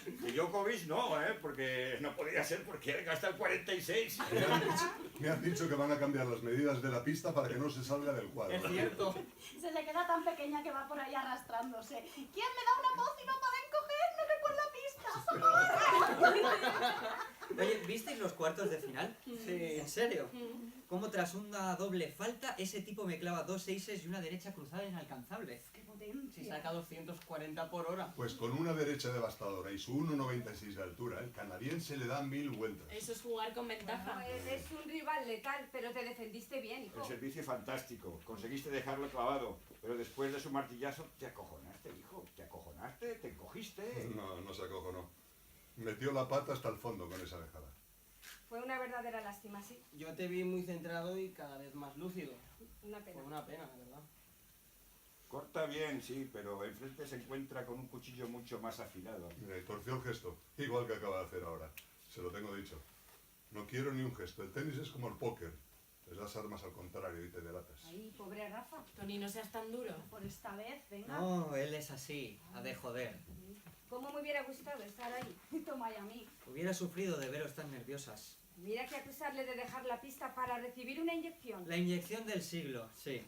De Djokovic no, porque no podía ser porque él gasta el 46. Me han dicho que van a cambiar las medidas de la pista para que no se salga del cuadro. Es cierto. Se le queda tan pequeña que va por ahí arrastrándose. ¿Quién me da una pócima para encogerme por la pista? Oye, ¿visteis los cuartos de final? Sí. ¿En serio? Como tras una doble falta, ese tipo me clava 2 seises y una derecha cruzada inalcanzable. ¡Qué potencia! Si saca 240 por hora. Pues con una derecha devastadora y su 1,96 de altura, el canadiense le da 1000 vueltas. Eso es jugar con ventaja. Bueno, eres un rival letal, pero te defendiste bien, hijo. El servicio fantástico. Conseguiste dejarlo clavado. Pero después de su martillazo, te acojonaste, hijo. Te acojonaste, te encogiste. No, no se acojonó. Metió la pata hasta el fondo con esa dejada. Fue una verdadera lástima, sí. Yo te vi muy centrado y cada vez más lúcido. Una pena. Fue una pena, la verdad. Corta bien, sí, pero enfrente se encuentra con un cuchillo mucho más afilado. Mira, y torció el gesto, igual que acaba de hacer ahora. Se lo tengo dicho. No quiero ni un gesto. El tenis es como el póker. Es las armas al contrario y te delatas. Ay, pobre Rafa. Tony, no seas tan duro. Por esta vez, venga. No, él es así, ha de joder. ¿Cómo me hubiera gustado estar ahí? Toma y a mí. Hubiera sufrido de veros tan nerviosas. Mira que acusarle de dejar la pista para recibir una inyección. La inyección del siglo, sí.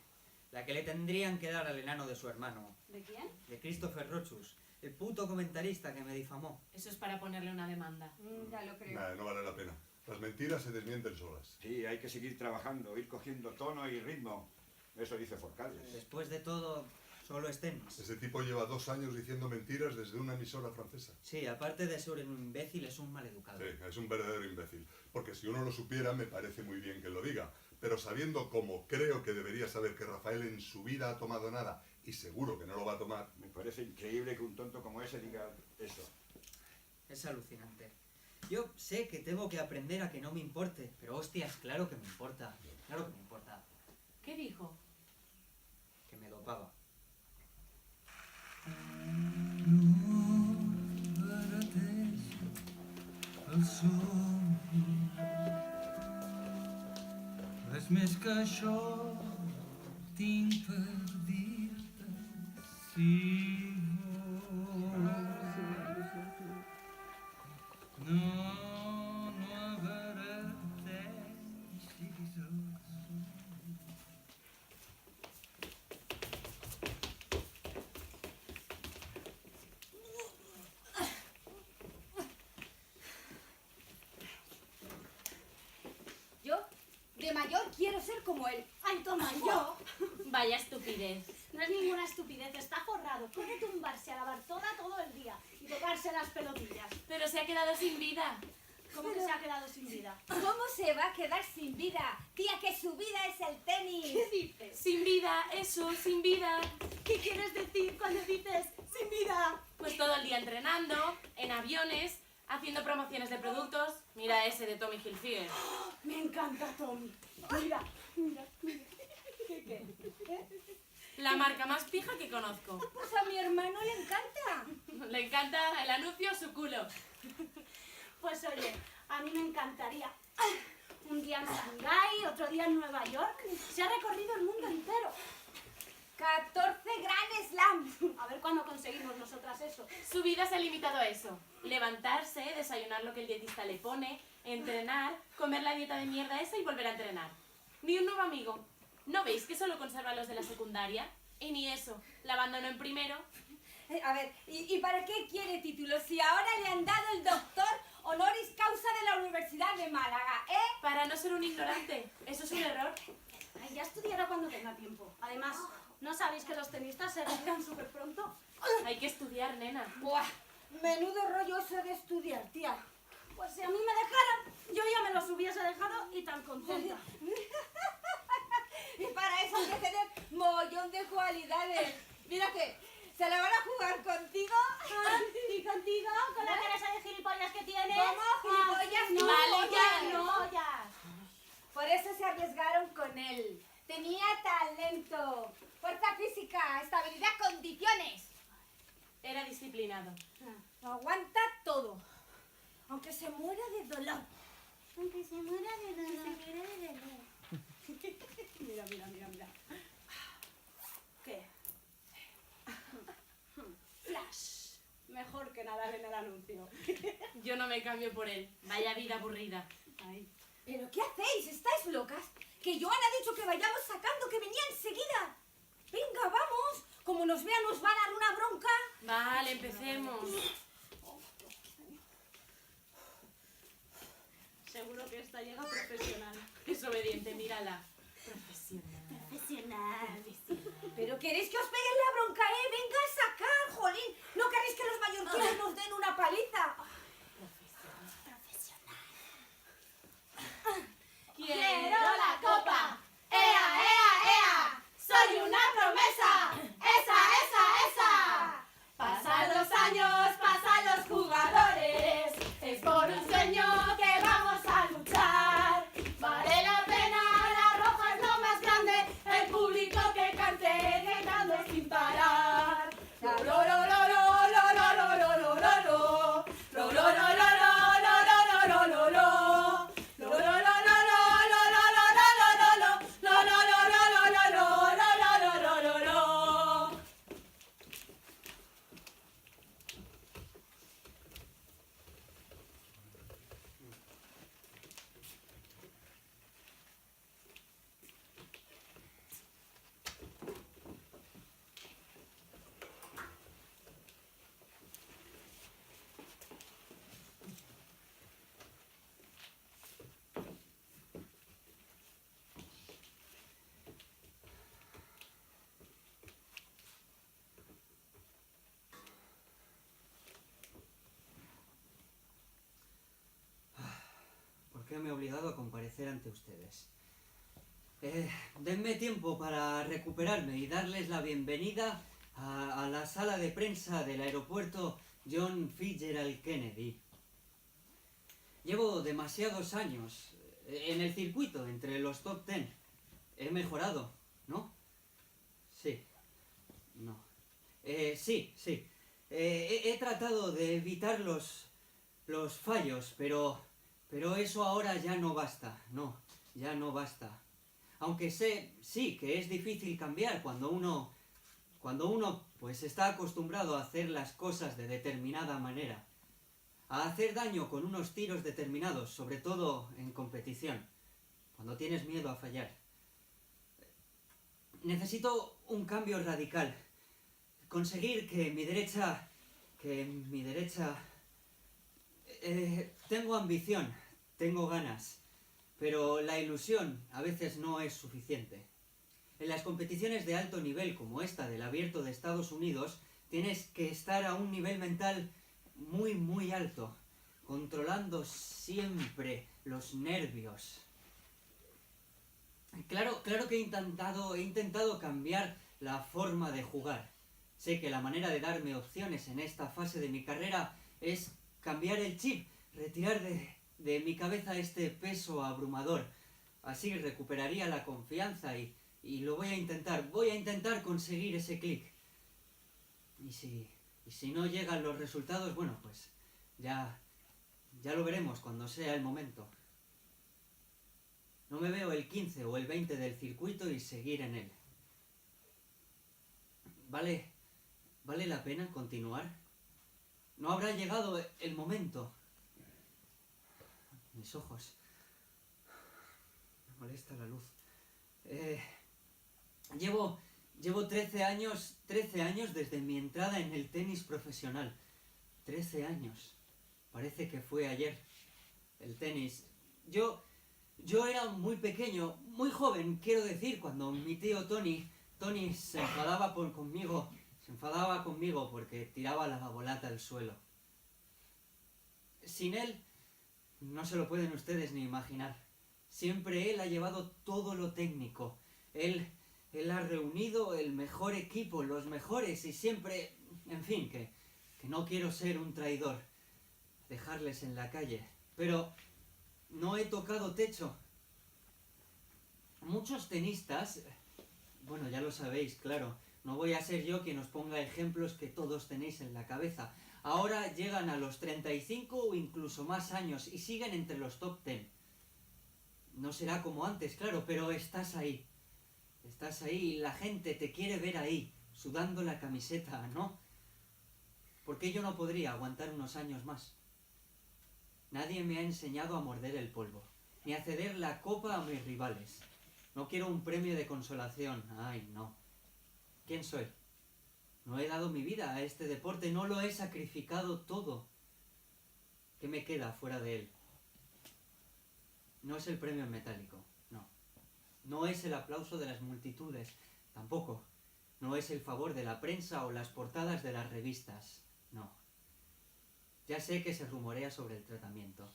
La que le tendrían que dar al enano de su hermano, ¿De quién? de Christopher Rochus, el puto comentarista que me difamó. Eso es para ponerle una demanda. Ya lo creo. Nada, no vale la pena. Las mentiras se desmienten solas. Sí, hay que seguir trabajando, ir cogiendo tono y ritmo. Eso dice Forcades. Después de todo, solo es tenis. Ese tipo lleva 2 años diciendo mentiras desde una emisora francesa. Sí, aparte de ser un imbécil, es un maleducado. Sí, es un verdadero imbécil. Porque si uno lo supiera, me parece muy bien que lo diga. Pero sabiendo como creo que debería saber que Rafael en su vida ha tomado nada, y seguro que no lo va a tomar, Me parece increíble que un tonto como ese diga eso. Es alucinante. Yo sé que tengo que aprender a que no me importe, pero hostias, claro que me importa. Claro que me importa. ¿Qué dijo? Que me dopaba. Res més que això tinc per dir-te si vols. No abarateixis els ulls. Yo, de mayor, quiero ser como él. ¡Ay, toma, yo! Vaya estupidez. No es ninguna estupidez, está forrado. Puede tumbarse a lavar todo el día y tocarse las pelotillas. Pero se ha quedado sin vida. ¿Cómo que se ha quedado sin vida? ¿Cómo se va a quedar sin vida? Tía, que su vida es el tenis. ¿Qué dices? Sin vida, eso, sin vida. ¿Qué quieres decir cuando dices sin vida? Pues todo el día entrenando, en aviones, haciendo promociones de productos. Mira ese de Tommy Hilfiger. Me encanta Tommy. Mira, mira, mira. ¿Qué? La marca más pija que conozco. Pues a mi hermano le encanta. Le encanta el anuncio, su culo. Pues oye, a mí me encantaría. Un día en Shanghái, otro día en Nueva York. Se ha recorrido el mundo entero. 14 Grand Slam. A ver cuándo conseguimos nosotras eso. Su vida se ha limitado a eso. Levantarse, desayunar lo que el dietista le pone, entrenar, comer la dieta de mierda esa y volver a entrenar. Ni un nuevo amigo. ¿No veis que solo conserva los de la secundaria? Y ni eso. La abandonó en primero. A ver, ¿y para qué quiere título si ahora le han dado el doctor honoris causa de la Universidad de Málaga, eh? Para no ser un ignorante. Eso es un error. Ay, ya estudiará cuando tenga tiempo. Además, ¿no sabéis que los tenistas se retiran súper pronto? Hay que estudiar, nena. Buah, menudo rollo eso de estudiar, tía. Pues si a mí me dejaran, yo ya me los hubiese dejado y tan contenta. Y para eso hay que tener mogollón de cualidades. Mira que se la van a jugar contigo. ¿Y contigo? ¿Con la cara esa de gilipollas que tienes? ¿Cómo? ¿Gilipollas? No, Vale, ya no. gilipollas. Por eso se arriesgaron con él. Tenía talento, fuerza física, estabilidad, condiciones. Era disciplinado. Aguanta todo. Aunque se muera de dolor. Aunque se muera de dolor. Mira, mira, mira, mira. ¿Qué? Flash. Mejor que nadar en el anuncio. Yo no me cambio por él. Vaya vida aburrida. Ay. ¿Pero qué hacéis? ¿Estáis locas? Que Joan ha dicho que vayamos sacando, que venía enseguida. Venga, vamos. Como nos vean nos va a dar una bronca. Vale, empecemos. Seguro que esta llega profesional. Es obediente, mírala. Profesional. Profesional. ¿Pero queréis que os peguen la bronca, Venga a sacar, jolín. ¿No queréis que los mallorquines nos den una paliza? ¡Quiero la copa! ¡Ea, ea, ea! ¡Soy una promesa! ¡Esa! Pasan los años, pasan los jugadores. Es por un sueño que vamos a luchar. Vale la pena, la roja es lo más grande. El público que cante, gritando sin parar. Lo, lo, lo, lo, lo, lo, lo, lo, lo, lo, lo. Lo, lo, lo, lo, lo, lo, lo, lo, lo, lo. Lo, lo, lo, lo, ¿Por qué me he obligado a comparecer ante ustedes? Denme tiempo para recuperarme y darles la bienvenida a la sala de prensa del aeropuerto John Fitzgerald Kennedy. Llevo demasiados años en el circuito entre los top 10. He mejorado, ¿no? Sí. No. Sí. He tratado de evitar los fallos, pero eso ahora ya no basta. No, ya no basta. Aunque sé, sí, que es difícil cambiar cuando uno pues está acostumbrado a hacer las cosas de determinada manera. A hacer daño con unos tiros determinados, sobre todo en competición, cuando tienes miedo a fallar. Necesito un cambio radical. Conseguir que mi derecha... tengo ambición, tengo ganas, pero la ilusión a veces no es suficiente. En las competiciones de alto nivel como esta del Abierto de Estados Unidos, tienes que estar a un nivel mental muy, muy alto, controlando siempre los nervios. Claro que he intentado cambiar la forma de jugar. Sé que la manera de darme opciones en esta fase de mi carrera es cambiar el chip, retirar de mi cabeza este peso abrumador. Así recuperaría la confianza y lo voy a intentar conseguir ese clic. Y si no llegan los resultados, bueno, pues ya lo veremos cuando sea el momento. No me veo el 15 o el 20 del circuito y seguir en él. ¿Vale la pena continuar? ¿No habrá llegado el momento? Mis ojos. Me molesta la luz. Llevo 13 años desde mi entrada en el tenis profesional. 13 años. Parece que fue ayer. El tenis. Yo era muy pequeño, muy joven, quiero decir, cuando mi tío Tony se enfadaba conmigo porque tiraba la bolata al suelo. Sin él No se lo pueden ustedes ni imaginar. Siempre él ha llevado todo lo técnico. Él ha reunido el mejor equipo, los mejores, y siempre... En fin, que no quiero ser un traidor, dejarles en la calle. Pero no he tocado techo. Muchos tenistas... Bueno, ya lo sabéis, claro. No voy a ser yo quien os ponga ejemplos que todos tenéis en la cabeza. Ahora llegan a los 35 o incluso más años y siguen entre los top 10. No será como antes, claro, pero estás ahí. Estás ahí y la gente te quiere ver ahí, sudando la camiseta, ¿no? ¿Por qué yo no podría aguantar unos años más? Nadie me ha enseñado a morder el polvo, ni a ceder la copa a mis rivales. No quiero un premio de consolación, ay, no. ¿Quién soy? No he dado mi vida a este deporte, no lo he sacrificado todo. ¿Qué me queda fuera de él? No es el premio en metálico, no. No es el aplauso de las multitudes, tampoco. No es el favor de la prensa o las portadas de las revistas, no. Ya sé que se rumorea sobre el tratamiento,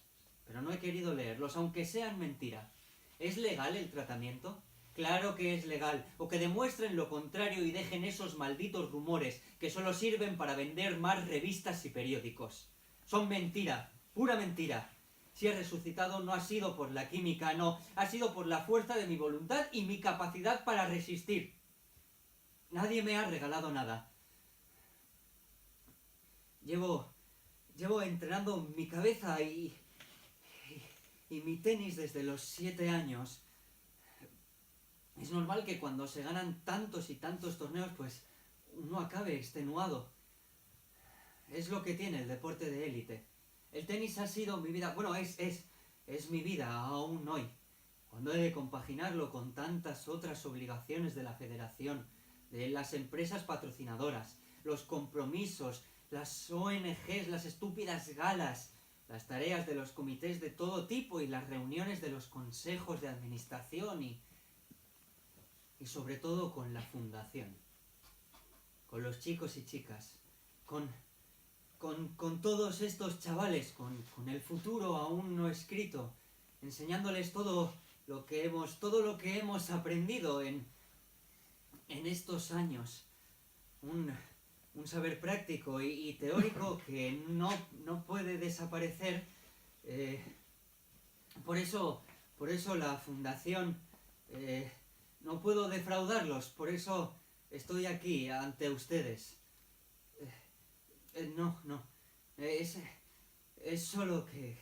pero no he querido leerlos, aunque sean mentira. ¿Es legal el tratamiento? Claro que es legal, o que demuestren lo contrario y dejen esos malditos rumores que solo sirven para vender más revistas y periódicos. Son mentira, pura mentira. Si he resucitado no ha sido por la química, no, ha sido por la fuerza de mi voluntad y mi capacidad para resistir. Nadie me ha regalado nada. Llevo entrenando mi cabeza y mi tenis desde los 7 años. Es normal que cuando se ganan tantos y tantos torneos, pues uno acabe extenuado. Es lo que tiene el deporte de élite. El tenis ha sido mi vida, bueno, es mi vida aún hoy. Cuando he de compaginarlo con tantas otras obligaciones de la federación, de las empresas patrocinadoras, los compromisos, las ONGs, las estúpidas galas, las tareas de los comités de todo tipo y las reuniones de los consejos de administración y sobre todo con la fundación, con los chicos y chicas, con todos estos chavales, con el futuro aún no escrito, enseñándoles todo lo que hemos aprendido en estos años, un saber práctico y teórico que no puede desaparecer. Por eso la fundación, no puedo defraudarlos, por eso estoy aquí ante ustedes. No, es solo que...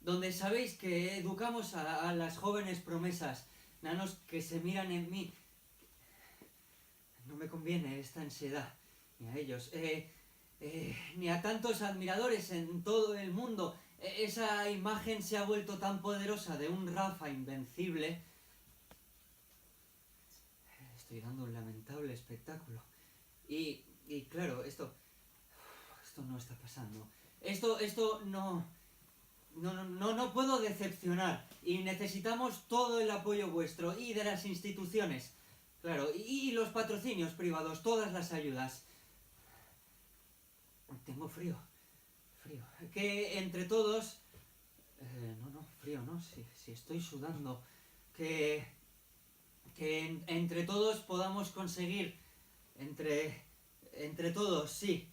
Donde sabéis que educamos a las jóvenes promesas, nanos que se miran en mí. No me conviene esta ansiedad, ni a ellos, ni a tantos admiradores en todo el mundo. Esa imagen se ha vuelto tan poderosa de un Rafa invencible. Estoy dando un lamentable espectáculo. Y claro, esto no está pasando. Esto no puedo decepcionar. Y necesitamos todo el apoyo vuestro y de las instituciones. Claro, y los patrocinios privados, todas las ayudas. Tengo frío. Que entre todos... frío no, si estoy sudando. Que entre todos podamos conseguir... Entre todos, sí.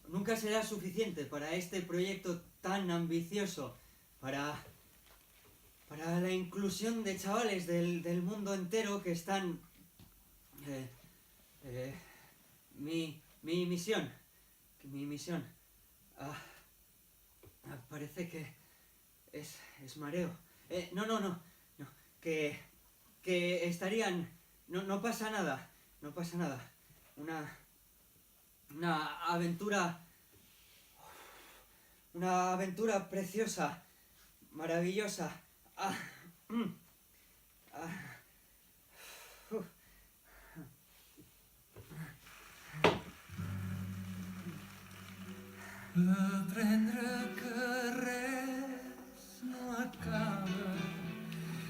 Nunca será suficiente para este proyecto tan ambicioso, para la inclusión de chavales del mundo entero que están... Mi misión. Parece que es mareo. No. Que estarían... No pasa nada. Una aventura preciosa, maravillosa. Aprendre que res no acaba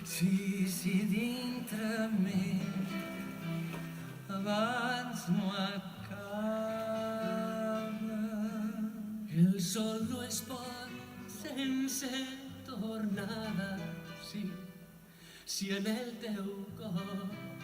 si dintre meu abans no acaba. el sol no es pot sense tornada, sí, si en el teu cor